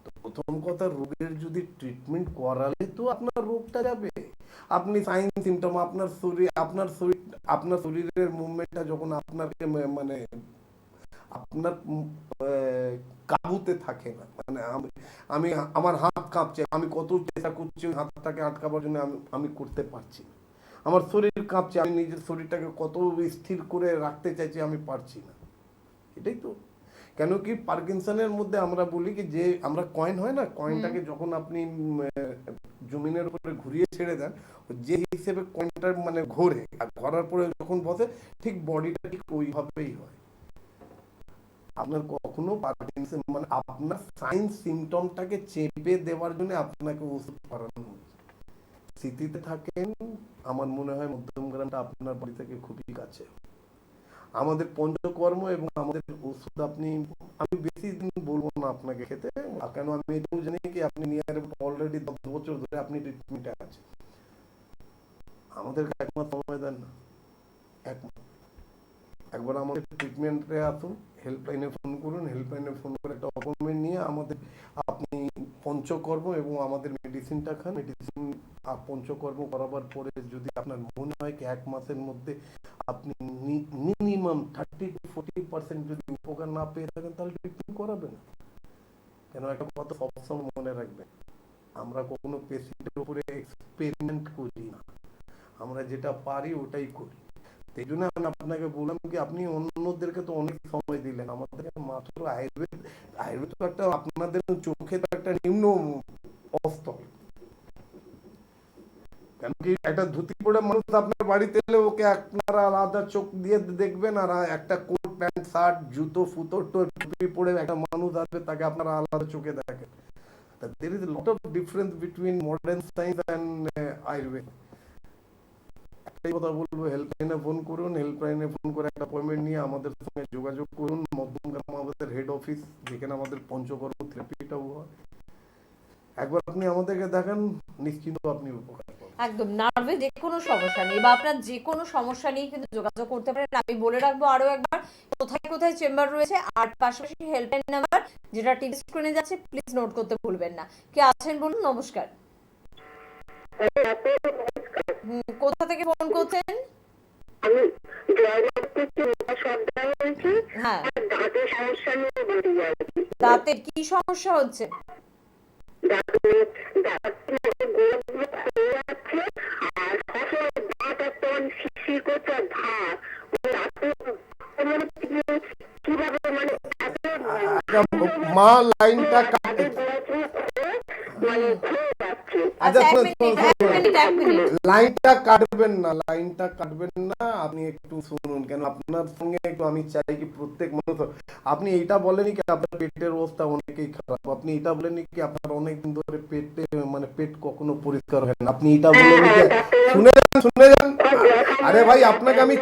S2: তো প্রথম কথা, রোগের যদি ট্রিটমেন্ট করালে তো আপনার রোগটা যাবে। আপনি সাইন সিমটম, আপনার শরীরের মুভমেন্টটা যখন আপনাকে মানে আপনার কাবুতে থাকে না। মানে আমি আমার হাত কাঁপছে, আমি কত চেষ্টা করছি ওই হাতটাকে আটকাবার জন্য, আমি করতে পারছি না। আমার শরীর কাঁপছে, আমি নিজের শরীরটাকে কত স্থির করে রাখতে চাইছি, আমি পারছি না। এটাই তো কেন কি পার্কিনসনের মধ্যে আমরা বলি কি যে আমরা কয়েন হয় না, কয়েনটাকে যখন আপনি জমিনের উপরে ঘুরিয়ে ছেড়ে দেন, যে হিসেবে কয়েনটার মানে ঘোরে, আর ঘোরার পরে যখন বসে ঠিক বডিটা ঠিক ওইভাবেই হয়। আপনার কখনো পার্কিনসন মানে আপনার সাইন সিমটমটাকে চেপে দেওয়ার জন্য আপনাকে ওষুধ করানো হচ্ছে। স্মৃতিতে থাকেন, আমার মনে হয় মধ্যমগ্রামটা আপনার বাড়ি থেকে খুবই কাছে। আমাদের পঞ্চকর্ম এবং আমাদের ওষুধ আমি বেশি দিন বলবো না আপনাকে খেতে, কেন আমি এটাও জানি কি আপনি নিয়ার অলরেডি 10 বছর ধরে আপনি ট্রিটমেন্টে আছেন। আমাদেরকে 1 মাস সময় দেন না, 1 মাস। একবার আমাদের ট্রিটমেন্টে আসুন, হেল্পলাইনে ফোন করুন, হেল্পলাইনে ফোন করে একটা অ্যাপয়েন্টমেন্ট নিয়ে আপনি পঞ্চকর্ম এবং আমাদের মেডিসিনটা খান। মেডিসিন পঞ্চকর্ম করাবার পরে যদি আপনার মনে হয় কি 1 মাসের মধ্যে আপনি মিনিমাম 30 to 40% যদি উপকার না পেয়ে থাকেন, তাহলে ট্রিটমেন্ট করাবেন। কেন একটা কথা সবসময় মনে রাখবেন, আমরা কখনো পেশেন্টের উপরে এক্সপেরিমেন্ট করি না, আমরা যেটা পারি ওটাই করি। সেই জন্য আমি আপনাকে বললাম কি আপনি অন্যদেরকে তো অনেক সময় দিলেন, আমাদেরকে মাত্র আয়ুর্বেদ তো একটা আপনাদের চোখে তো একটা নিম্ন অস্তর। কেন কি একটা ধুতি পরে মানুষ আপনার বাড়িতে এলে ওকে আপনারা আলাদা চোখ দিয়ে দেখবেন, আর একটা কোট প্যান্ট শার্ট জুতো ফুতো টুপি পরে একটা মানুষ আসবে, তাকে আপনারা আলাদা চোখে দেখেন। There is a lot of difference between modern science and Ayurveda. একটাই কথা বলবো, হেল্পলাইনে ফোন করুন, হেল্পলাইনে ফোন করে একটা অ্যাপয়েন্টমেন্ট নিয়ে আমাদের সঙ্গে যোগাযোগ করুন। মধ্যমগ্রাম আমাদের হেড অফিস, যেখানে আমাদের পঞ্চকর্ম থেরাপিটাও হয়। একবার আপনি আমাদেরকে দেখান, নিশ্চিন্ত আপনি উপকার পাবেন।
S1: একদম, নার্ভে যে কোনো সমস্যা নেই বা আপনার যে কোনো সমস্যা নিয়ে কিন্তু যোগাযোগ করতে পারেন। আমি বলে রাখবো আরো একবার কোথায় কোথায় চেম্বার রয়েছে, আর পাশাপাশি হেল্পলাইন নাম্বার যেটা টিভি স্ক্রিনে যাচ্ছে, প্লিজ নোট করতে ভুলবেন না। কে আছেন বলুন? নমস্কার। কোথা থেকে ফোন করছেন?
S4: আমি জয়নগর থেকে সর্দার বলছি।
S1: হ্যাঁ,
S4: দাঁতের সমস্যা নিয়ে বলতে যাচ্ছি।
S1: দাঁতের কি সমস্যা হচ্ছে?
S4: দাঁতের গোড়াগুলো খুলে যাচ্ছে, আর সবসময় দাঁত একটা শিরশির করছে, আর ভাত কিভাবে মানে
S2: মা লাইনটা কাটে।
S4: মানে খুলে যাচ্ছে।
S2: আচ্ছা
S1: এক মিনিট।
S2: লাইনটা কাটবেন না, লাইনটা কাটবেন না, আপনি একটু শুনুন। কেন আপনার সঙ্গে একটু আমি চাই কি প্রত্যেক মানুষ, আপনি এইটা বলেনি কি আপনার পেটের অবস্থা অনেকেই খারাপ, আপনি এটা বলেনি কি আপনার অনেকদিন ধরে পেটে মানে পেট কখনো পরিষ্কার হয় না, আপনি এটা বলেনি কি? শুনে যান। আরে ভাই আপনাকে আমি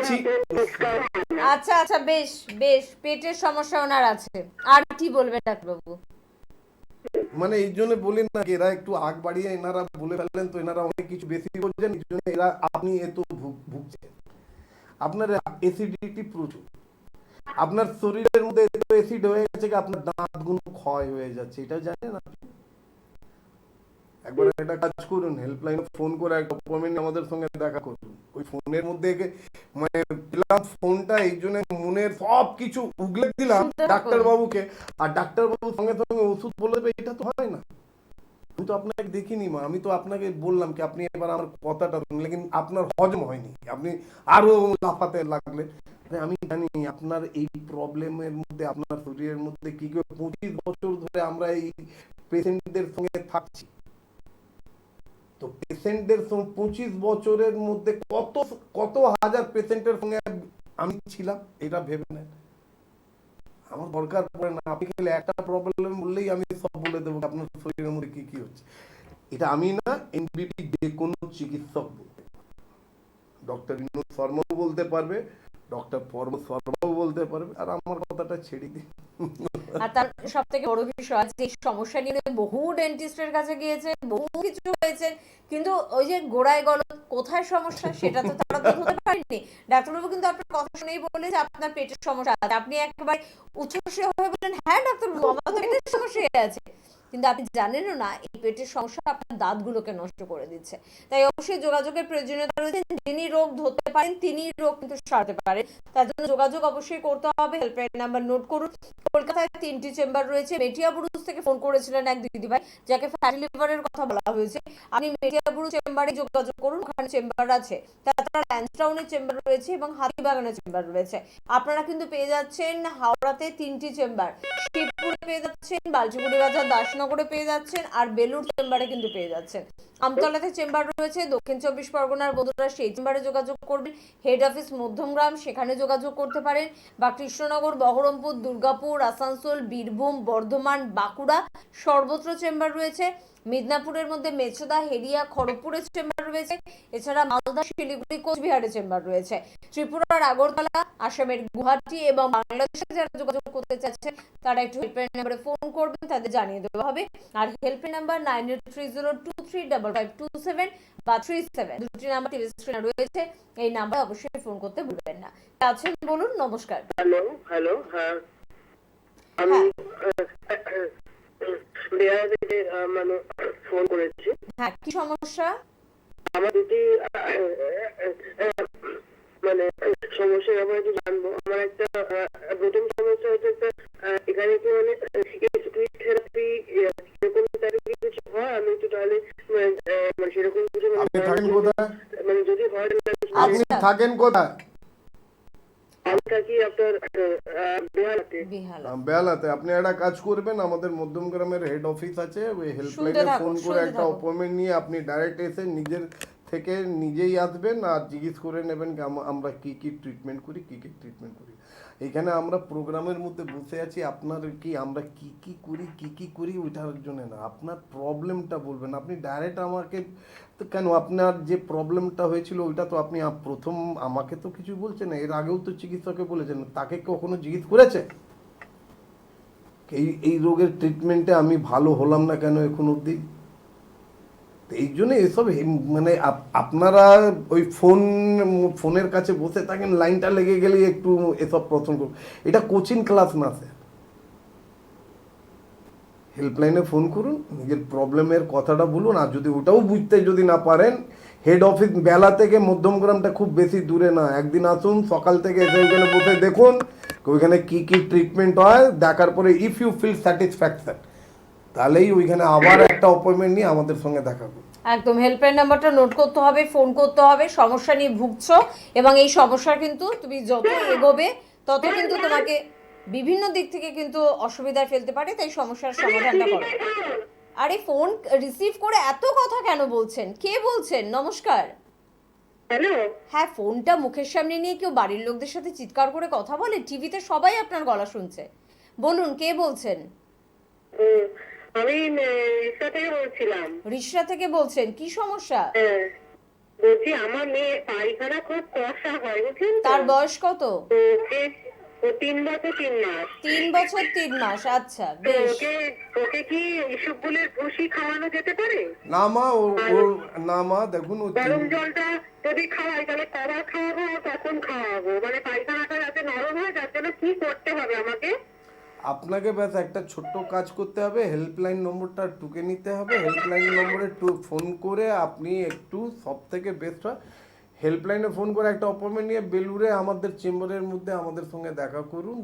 S1: আচ্ছা আচ্ছা, বেশ বেশ, পেটের সমস্যা ওনার আছে। আর কি বলবেন ডাক্তারবাবু?
S2: মানে এই জন্য বলি না, এরা একটু আগ বাড়িয়ে এনারা বলে ফেললেন, তো এনারা অনেক কিছু বেশি বলছেন, এই জন্য এরা আপনি এত ভুগছেন। আপনার অ্যাসিডিটি প্রচুর, আপনার শরীরের মধ্যে এত অ্যাসিড হয়ে গেছে কি আপনার দাঁতগুলো ক্ষয় হয়ে যাচ্ছে, এটা জানেন আপনি? একবার একটা কাজ করুন, হেল্পলাইনে ফোন করে একটা অ্যাপয়েন্টমেন্ট আমাদের সঙ্গে দেখা করুন। ওই ফোনের মধ্যে মানে পেলাম ফোনটা, এই জন্য মনের সব কিছু উগলে দিলাম ডাক্তারবাবুকে, আর ডাক্তারবাবু সঙ্গে সঙ্গে ওষুধ বলে দেবে, এটা তো হয় না। আমি তো আপনাকে দেখিনি মা, আমি তো আপনাকে বললাম কি আপনি এবার আমার কথাটা শুনলেন, কিন্তু আপনার হজম হয়নি, আপনি আরো লাফাতে লাগলেন। আমি জানি আপনার এই প্রবলেমের মধ্যে আপনার শরীরের মধ্যে কি করে 25 বছর ধরে আমরা এই পেশেন্টদের সঙ্গে থাকছি, তো পেশেন্টদের 25 বছরের মধ্যে কত কত হাজার পেশেন্টের সঙ্গে আমি ছিলাম, এটা ভেবে নেন। আমার দরকার পড়ে না, আপনি খালি একটা প্রবলেম বললেই আমি সব বলে দেবো আপনার শরীরের মধ্যে কি কি হচ্ছে। এটা আমি না, এনবিটি যে কোনো চিকিৎসক বলতে, ডক্টর বিনোদ শর্মাও বলতে পারবে, ডক্টর পরম শর্মাও বলতে পারবে, আর আমার কথাটা ছেড়ে দিন।
S1: আর তার সব থেকে বড় বিষয় যে সমস্যা নিয়ে বহু ডেন্টিস্টের কাছে গিয়েছে, বহু কিছু হয়েছে, কিন্তু ওই যে গোড়ায় গলদ কোথায় সমস্যা সেটা তো তারা তো ধরতে পারেনি। ডাক্তারবাবু কিন্তু আপনার কথা শুনেই বললে যে আপনার পেটের সমস্যা আছে, আপনি একেবারে উচ্ছ্বসিত হয়ে বললেন হ্যাঁ ডাক্তারবাবু আমার তো পেটের সমস্যা আছে। কিন্তু আপনি জানেনও না এই পেটের সমস্যা আপনার দাঁতগুলোকে নষ্ট করে দিচ্ছে। তাই অবশ্যই যোগাযোগের প্রয়োজনীয়তা রয়েছে। যিনি রোগ ধরতে পারেন তিনি রোগ কিন্তু সারতে পারেন। তার জন্য যোগাযোগ অবশ্যই করতে হবে। হেল্পলাইন নাম্বার নোট করুন। কলকাতায় 3টি চেম্বার রয়েছে। মেটিয়াবুরুজ থেকে ফোন করেছিলেন এক দিদিভাই, যাকে ফ্যাটি লিভারের কথা বলা হয়েছে। আপনি মেটিয়াবুরুজ চেম্বারে যোগাযোগ করুন, ওখানে চেম্বার আছে। তাছাড়া ল্যান্সটাউনের চেম্বার রয়েছে এবং হাতিবাগানের চেম্বার রয়েছে। আপনারা কিন্তু পেয়ে যাচ্ছেন হাওড়াতে 3টি চেম্বার, শিবপুরে পেয়ে যাচ্ছেন, বালচিগুড়ি বাজার দাসনগরে পেয়ে যাচ্ছেন, আর বেলুর চেম্বারে কিন্তু পেয়ে যাচ্ছেন। আমতলাতে চেম্বার রয়েছে। দক্ষিণ 24 পরগনার বন্ধুরা সেই চেম্বারে যোগাযোগ করবেন। হেড অফিস মধ্যমগ্রাম, সেখানে যোগাযোগ করতে পারেন। বা কৃষ্ণনগর, বহরমপুর, দুর্গাপুর, আসানসোল, বীরভূম, বর্ধমান, বাঁকুড়া সর্বত্র চেম্বার রয়েছে। মিদনাপুরের মধ্যে মেচেদা, হেরিয়া, খড়গপুরের চেম্বার রয়েছে। এছাড়া মালদা, শিলিগুড়ি, কোচবিহারের চেম্বার রয়েছে। ত্রিপুরার আগরতলা, আসামের গুয়াহাটি এবং বাংলাদেশে যারা যোগাযোগ করতে চাচ্ছেন তারা একটু হেল্পলাইন নাম্বারে ফোন করবেন, তাদের জানিয়ে দেওয়া হবে। আর হেল্পলাইন নাম্বার 9830235527 বা 37, দুটি নাম্বার টিভি স্ক্রিনে রয়েছে। এই নাম্বারে অবশ্যই ফোন করতে ভুলবেন না। আছেন বলুন। নমস্কার।
S3: হ্যালো হ্যালো, হ্যাঁ আমি বিহার থেকে মানে ফোন করেছি।
S1: হ্যাঁ, কি সমস্যা?
S3: আমার দুটি মানে সমস্যার ব্যাপারে একটু জানবো। আমার একটা প্রথম সমস্যা হচ্ছে একটা এখানে কি মানে স্পিচ থেরাপি সেরকম থেরাপি কিছু হয়? আমি একটু তাহলে মানে সেরকম কিছু
S5: আপনি থাকেন কোথায়?
S3: মানে যদি হয়
S5: আপনি থাকেন কোথায়?
S3: আমি থাকি আপনার বিহারাতে।
S1: বিহালা।
S5: বেহালাতে। আপনি একটা কাজ করবেন, আমাদের মধ্যমগ্রামের হেড অফিস আছে, ওই হেল্পলাইনে
S1: থাকুন,
S5: ফোন করে
S1: শুনতে
S5: একটা
S1: থাকুন।
S5: অ্যাপয়েন্টমেন্ট নিয়ে আপনি ডাইরেক্ট এসে নিজের থেকে নিজেই আসবেন আর জিজ্ঞেস করে নেবেন কি আমরা কি কি ট্রিটমেন্ট করি, কি কি ট্রিটমেন্ট করি। এখানে আমরা প্রোগ্রামের মধ্যে বসে আছি, আপনার কি আমরা কি কি করি ওইটার জন্য না, আপনার প্রবলেমটা বলবেন। আপনি ডাইরেক্ট আমাকে তো কেন, আপনার যে প্রবলেমটা হয়েছিল ওইটা তো আপনি প্রথম আমাকে তো কিছু বলছেন না, এর আগেও তো চিকিৎসককে বলেছেন, তাকে কখনো জিজ্ঞেস করেছে এই রোগের ট্রিটমেন্টে আমি ভালো হলাম না কেন এখন অবধি? এই জন্য এসব মানে আপনারা ওই ফোনের কাছে বসে থাকেন, লাইনটা লেগে গেলে একটু এসব প্রশ্ন করুন। এটা কোচিং ক্লাস না স্যার। হেল্পলাইনে ফোন করুন, নিজের প্রবলেমের কথাটা বলুন। আর যদি ওটাও বুঝতে যদি না পারেন, হেড অফিস বেলা থেকে মধ্যমগ্রামটা খুব বেশি দূরে না, একদিন আসুন সকাল থেকে এসে ওইখানে বসে দেখুন ওইখানে কি কি ট্রিটমেন্ট হয়। দেখার পরে ইফ ইউ ফিল স্যাটিসফ্যাকশন, তাহলেই ওইখানে আবার একটা অ্যাপয়েন্টমেন্ট নিয়ে আমাদের সঙ্গে দেখা করুন।
S1: একদম হেল্পলাইন নাম্বারটা নোট করতে হবে, ফোন করতে হবে। সমস্যা নিয়ে ভুগছো এবং এই সমস্যা কিন্তু তুমি যত এগোবে তত কিন্তু তোমাকে বিভিন্ন দিক থেকে কিন্তু অসুবিধায় ফেলতে পারে, তাই সমস্যার সমাধানটা করো। আরে ফোন রিসিভ করে এত কথা কেন বলছেন? কে বলছেন? নমস্কার।
S4: হ্যালো,
S1: হ্যাঁ, ফোনটা মুখের সামনে নিয়ে কেউ বাড়ির লোকদের সাথে চিৎকার করে কথা বলে? টিভিতে সবাই আপনার গলা শুনছে। বলুন, কে বলছেন?
S4: আমি রিক্সা থেকে বলছিলাম।
S1: রিসরা থেকে বলছেন? কি সমস্যা?
S4: বলছি আমার মেয়ে পায়খানা খুব কষা হয়, বুঝলেন তো?
S1: তার বয়স কত?
S4: তো ও 3 বছর 3 মাস।
S1: 3 বছর 3 মাস। আচ্ছা,
S4: তো
S1: বেশ।
S4: ওকে কি ইসবগুলের ভুসি খাওয়ানো যেতে পারে?
S5: না মা, না মা দেখুন,
S4: গরম জলটা যদি খাওয়াই তাহলে কবার খাওয়াবো আর কখন খাওয়াবো? মানে পায়খানাটা যাতে নরম হয় তার জন্য কি করতে হবে আমাকে?
S5: আপনাকে ব্যাস একটা ছোট্ট কাজ করতে হবে, হেল্পলাইন নম্বরটা টুকে নিতে হবে। হেল্পলাইন নম্বরে ফোন করে আপনি একটু সব থেকে বেস্ট হয় হেল্পলাইনে ফোন করে একটা অ্যাপয়েন্টমেন্ট নিয়ে বেলুরে আমাদের চেম্বারের মধ্যে আমাদের সঙ্গে দেখা করুন।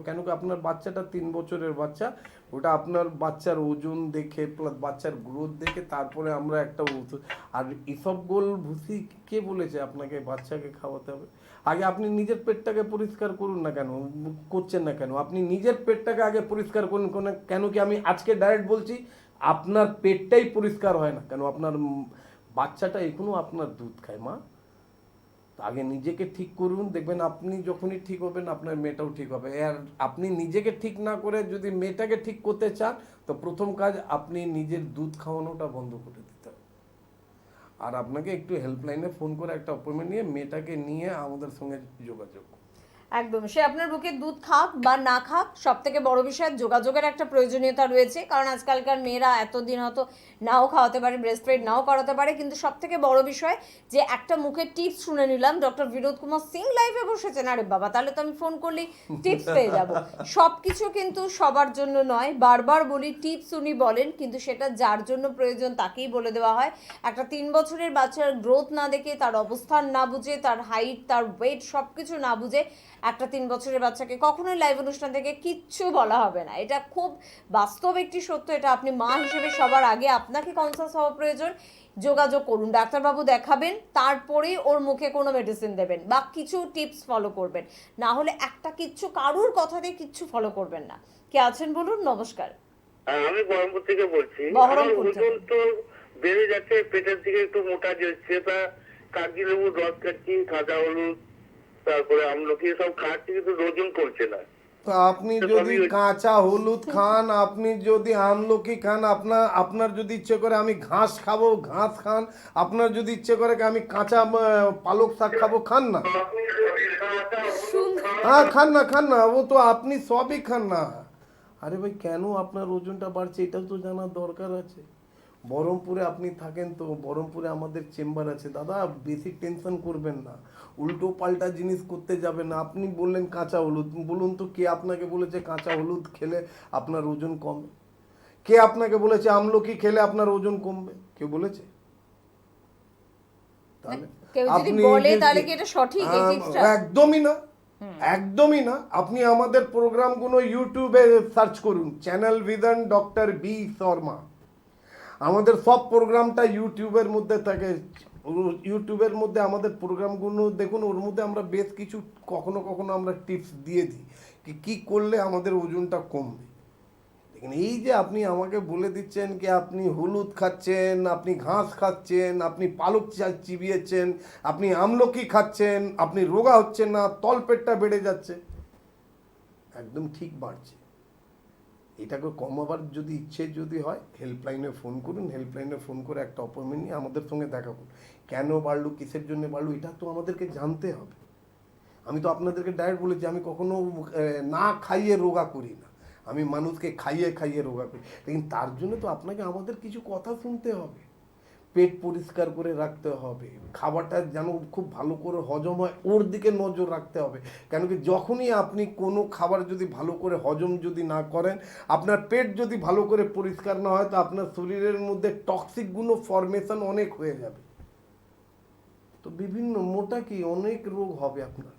S5: কেন কি আপনার বাচ্চাটা 3 বছরের বাচ্চা, ওটা আপনার বাচ্চার ওজন দেখে প্লাস বাচ্চার গ্রোথ দেখে তারপরে আমরা একটা ওষুধ। আর ইসবগোল ভুসি কে বলেছে আপনাকে বাচ্চাকে খাওয়াতে হবে? আগে আপনি নিজের পেটটাকে পরিষ্কার করুন না, কেন করছেন না কেন? আপনি নিজের পেটটাকে আগে পরিষ্কার করুন। কেন কি আমি আজকে ডাইরেক্ট বলছি, আপনার পেটটাই পরিষ্কার হয় না কেন? আপনার বাচ্চাটা এখনো আপনার দুধ খায় মা। আগে নিজেকে ঠিক করুন, দেখবেন আপনি যখনই ঠিক হবেন আপনার মেয়েটাও ঠিক হবে। আর আপনি নিজেকে ঠিক না করে যদি মেয়েটাকে ঠিক করতে চান, তো প্রথম কাজ আপনি নিজের দুধ খাওয়ানোটা বন্ধ করে দিতে হবে। আর আপনাকে একটু হেল্পলাইনে ফোন করে একটা অ্যাপয়েন্টমেন্ট নিয়ে মেয়েটাকে নিয়ে আমাদের সঙ্গে যোগাযোগ।
S1: একদম, সে আপনার বুকের দুধ খাক বা না খাক, সব থেকে বড় বিষয় যোগাযোগের একটা প্রয়োজনীয়তা রয়েছে। কারণ আজকালকার মেয়েরা এতদিন হয়তো নাও খাওয়াতে পারে, ব্রেস্ট ফিড নাও করাতে পারে, কিন্তু সব থেকে বড় বিষয় যে একটা মুখের টিপস শুনে নিলাম, ডক্টর বিনোদ কুমার সিং লাইভে বসেছেন, আরে বাবা তাহলে তো আমি ফোন করলেই টিপস পেয়ে যাব। সব কিছু কিন্তু সবার জন্য নয়, বারবার বলি টিপস উনি বলেন, কিন্তু সেটা যার জন্য প্রয়োজন তাকেই বলে দেওয়া হয়। একটা 3 বছরের বাচ্চার গ্রোথ না দেখে, তার অবস্থান না বুঝে, তার হাইট, তার ওয়েট সব কিছু না বুঝে একটা 3 বছরের বাচ্চাকে কখনোই লাইভ অনুষ্ঠান থেকে কিচ্ছু বলা হবে না। এটা খুব বাস্তব একটি সত্য। এটা আপনি মা হিসেবে সবার আগে আপনাকে কনসাস হওয়া প্রয়োজন। যোগাযোগ করুন, ডাক্তারবাবু দেখাবেন, তারপরেই ওর মুখে কোনো মেডিসিন দেবেন বা কিছু টিপস ফলো করবেন। না হলে একটা কিচ্ছু কারুর কথা দিয়ে কিচ্ছু ফলো করবেন না। কে আছেন বলুন? নমস্কার।
S3: আমি বহরমপুর থেকে বলছি।
S1: বহরমপুর
S3: আমার ওজন তো বেড়ে যাচ্ছে, পেটের দিকে একটু মোটা যাচ্ছে, তা কাগজি লেবুর রস খাচ্ছি, কাঁচা হলুদ, তারপরে আমলকি সব খাচ্ছি, কিন্তু ওজন কমছে না।
S5: তো আপনি যদি কাঁচা হলুদ খান, আপনি যদি আমলকি খান, আপনার যদি ইচ্ছে করে আমি ঘাস খাবো, ঘাস খান। আপনার যদি ইচ্ছে করে আমি কাঁচা পালক শাক খাবো, খান না। হ্যাঁ, খান না, ও তো আপনি সবই খান না। আরে ভাই, কেন আপনার ওজনটা বাড়ছে এটাও তো জানার দরকার আছে। বহরমপুরে আপনি থাকেন, তো বহরমপুরে আমাদের চেম্বার আছে দাদা, বেশি টেনশন করবেন না, উল্টো পাল্টা জিনিস করতে যাবেন না। আপনি বললেন কাঁচা হলুদ, বলুন তো কে আপনাকে বলেছে কাঁচা হলুদ খেলে আপনার ওজন কমে? কে আপনাকে বলেছে আমলকি খেলে আপনার ওজন কমবে? কে বলেছে? তাহলে
S1: কেউ যদি
S5: আপনি
S1: বলে তাহলে কি এটা সঠিক এই টিপসটা?
S5: একদমই না। আপনি আমাদের প্রোগ্রামগুলো ইউটিউবে সার্চ করুন, channel vision doctor B Sharma. আমাদের সব প্রোগ্রামটা ইউটিউবের মধ্যে থাকে। ইউটিউবের মধ্যে আমাদের প্রোগ্রামগুলো দেখুন, ওর মধ্যে আমরা বেশ কিছু কখনো কখনো আমরা টিপস দিয়ে দিই কি করলে আমাদের ওজনটা কমবে। দেখুন, এই যে আপনি আমাকে বলে দিচ্ছেন কি আপনি হলুদ খাচ্ছেন, আপনি ঘাস খাচ্ছেন, আপনি পালক চিবিয়েছেন, আপনি আমলকি খাচ্ছেন, আপনি রোগা হচ্ছেন না, তলপেটটা বেড়ে যাচ্ছে, একদম ঠিক বাড়ছে। এটাকে কমাবার যদি ইচ্ছে যদি হয়, হেল্পলাইনে ফোন করুন, হেল্পলাইনে ফোন করে একটা অ্যাপয়েন্টমেন্ট নিয়ে আমাদের সঙ্গে দেখা করুন। কেন বাড়লো, কিসের জন্য বাড়লো, এটা তো আমাদেরকে জানতে হবে। আমি তো আপনাদেরকে ডাইরেক্ট বলেছি, আমি কখনো না খাইয়ে রোগা করি না, আমি মানুষকে খাইয়ে খাইয়ে রোগা করি। লেকিন তার জন্য তো আপনাকে আমাদের কিছু কথা শুনতে হবে। পেট পরিষ্কার করে রাখতে হবে, খাবারটা যেন খুব ভালো করে হজম হয় ওর দিকে নজর রাখতে হবে। কেন কি যখনই আপনি কোনো খাবার যদি ভালো করে হজম যদি না করেন, আপনার পেট যদি ভালো করে পরিষ্কার না হয়, তো আপনার শরীরের মধ্যে টক্সিকগুলো ফরমেশন অনেক হয়ে যাবে। তো বিভিন্ন মোটা কি অনেক রোগ হবে আপনার,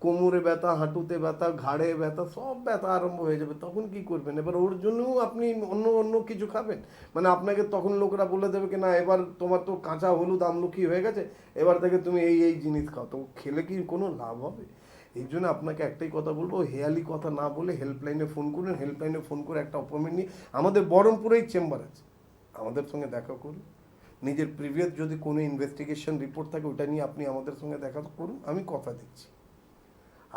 S5: কোমরে ব্যথা, হাঁটুতে ব্যথা, ঘাড়ে ব্যথা, সব ব্যথা আরম্ভ হয়ে যাবে। তখন কি করবেন? এবার ওর জন্যও আপনি অন্য কিছু খাবেন, মানে আপনাকে তখন লোকরা বলে দেবে কি না এবার তোমার তো কাঁচা হলুদ আমলকি হয়ে গেছে, এবার থেকে তুমি এই জিনিস খাও। তো খেলে কি কোনো লাভ হবে? এই জন্য আপনাকে একটাই কথা বলবো, হেয়ালি কথা না বলে হেল্পলাইনে ফোন করুন, হেল্পলাইনে ফোন করে একটা অ্যাপয়েন্টমেন্ট নিয়ে আমাদের বহরমপুরেই চেম্বার আছে, আমাদের সঙ্গে দেখা করুন। নিজের প্রিভিয়াস যদি কোনো ইনভেস্টিগেশন রিপোর্ট থাকে ওটা নিয়ে আপনি আমাদের সঙ্গে দেখা করুন। আমি কথা দিচ্ছি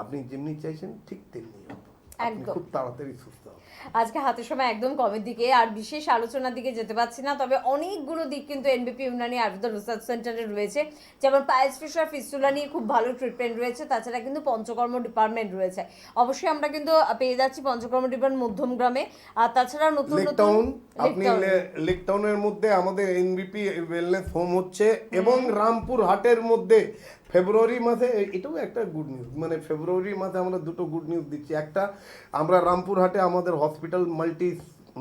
S5: আপনি যেমনি চাইছেন ঠিক তেমনি হবে, আপনি খুব তাড়াতাড়ি সুস্থ হবেন।
S1: আজকে হাতের সময় একদম কমের দিকে, আর বিশেষ আলোচনার দিকে যেতে পারছি না, তবে অনেকগুলো দিক কিন্তু এনবিপি ইউনানি আয়ুর্বেদ রিসার্চ সেন্টারে রয়েছে। যেমন পায়েলস ফিশার ফিস্টুলা নিয়ে খুব ভালো ট্রিটমেন্ট রয়েছে, তাছাড়া কিন্তু পঞ্চকর্ম ডিপার্টমেন্ট রয়েছে। অবশ্যই আমরা কিন্তু পেয়ে যাচ্ছি পঞ্চকর্ম ডিপার্টমেন্ট মধ্যমগ্রামে, আর তাছাড়া নতুন
S5: আপনি লেকটাউনের মধ্যে আমাদের এনবিপি ওয়েলনেস হোম হচ্ছে, এবং রামপুর হাটের মধ্যে ফেব্রুয়ারি মাসে, এটাও একটা গুড নিউজ, মানে ফেব্রুয়ারি মাসে আমরা দুটো গুড নিউজ দিচ্ছি। একটা, আমরা রামপুর হাটে আমাদের হসপিটাল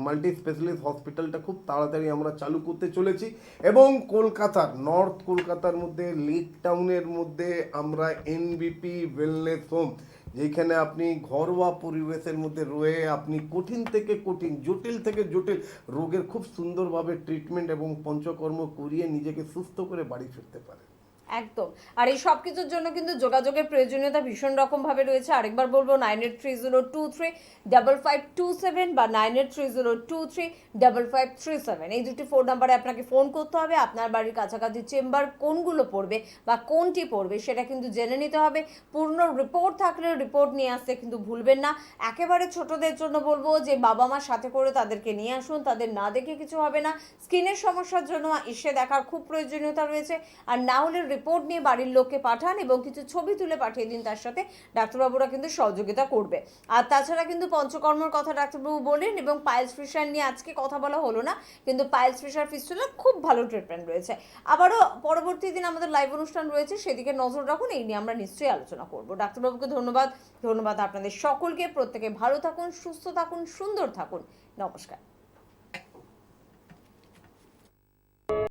S5: মাল্টি স্পেশালিস্ট হসপিটালটা খুব তাড়াতাড়ি আমরা চালু করতে চলেছি, এবং কলকাতার নর্থ কলকাতার মধ্যে লেক টাউনের মধ্যে আমরা এনবিপি ওয়েলনেস হোম, যেখানে আপনি ঘরোয়া পরিবেশের মধ্যে রয়ে আপনি কঠিন থেকে কঠিন, জটিল থেকে জটিল রোগের খুব সুন্দরভাবে ট্রিটমেন্ট এবং পঞ্চকর্ম করিয়ে নিজেকে সুস্থ করে বাড়ি ফিরতে পারেন।
S1: একদম। আর এই সব কিছুর জন্য কিন্তু যোগাযোগের প্রয়োজনীয়তা ভীষণ রকমভাবে রয়েছে। আরেকবার বলবো 9830235527 বা 9830235537, এই দুটি ফোন নাম্বারে আপনাকে ফোন করতে হবে। আপনার বাড়ির কাছাকাছি চেম্বার কোনগুলো পড়বে বা কোনটি পড়বে সেটা কিন্তু জেনে নিতে হবে। পূর্ণ রিপোর্ট থাকলে রিপোর্ট নিয়ে আসতে কিন্তু ভুলবেন না। একেবারে ছোটদের জন্য বলবো যে বাবা মার সাথে করে তাদেরকে নিয়ে আসুন, তাদের না দেখে কিছু হবে না। স্কিনের সমস্যার জন্য এসে দেখার খুব প্রয়োজনীয়তা রয়েছে, আর না হলে রিপোর্ট নিয়ে বাড়ির লোককে পাঠান এবং কিছু ছবি তুলে পাঠিয়ে দিন তার সাথে, ডাক্তারবাবুরা কিন্তু সহযোগিতা করবে। আর তাছাড়া কিন্তু পঞ্চকর্মর কথা ডাক্তারবাবু বলেন, এবং পাইলস ফিশার নিয়ে আজকে কথা বলা হলো না, কিন্তু পাইলস ফিশার ফিস্টুলা খুব ভালো ট্রিটমেন্ট রয়েছে। আবারও পরবর্তী দিন আমাদের লাইভ অনুষ্ঠান রয়েছে, সেদিকে নজর রাখুন, এই নিয়ে আমরা নিশ্চয়ই আলোচনা করব। ডাক্তারবাবুকে ধন্যবাদ আপনাদের সকলকে। প্রত্যেকে ভালো থাকুন, সুস্থ থাকুন, সুন্দর থাকুন। নমস্কার।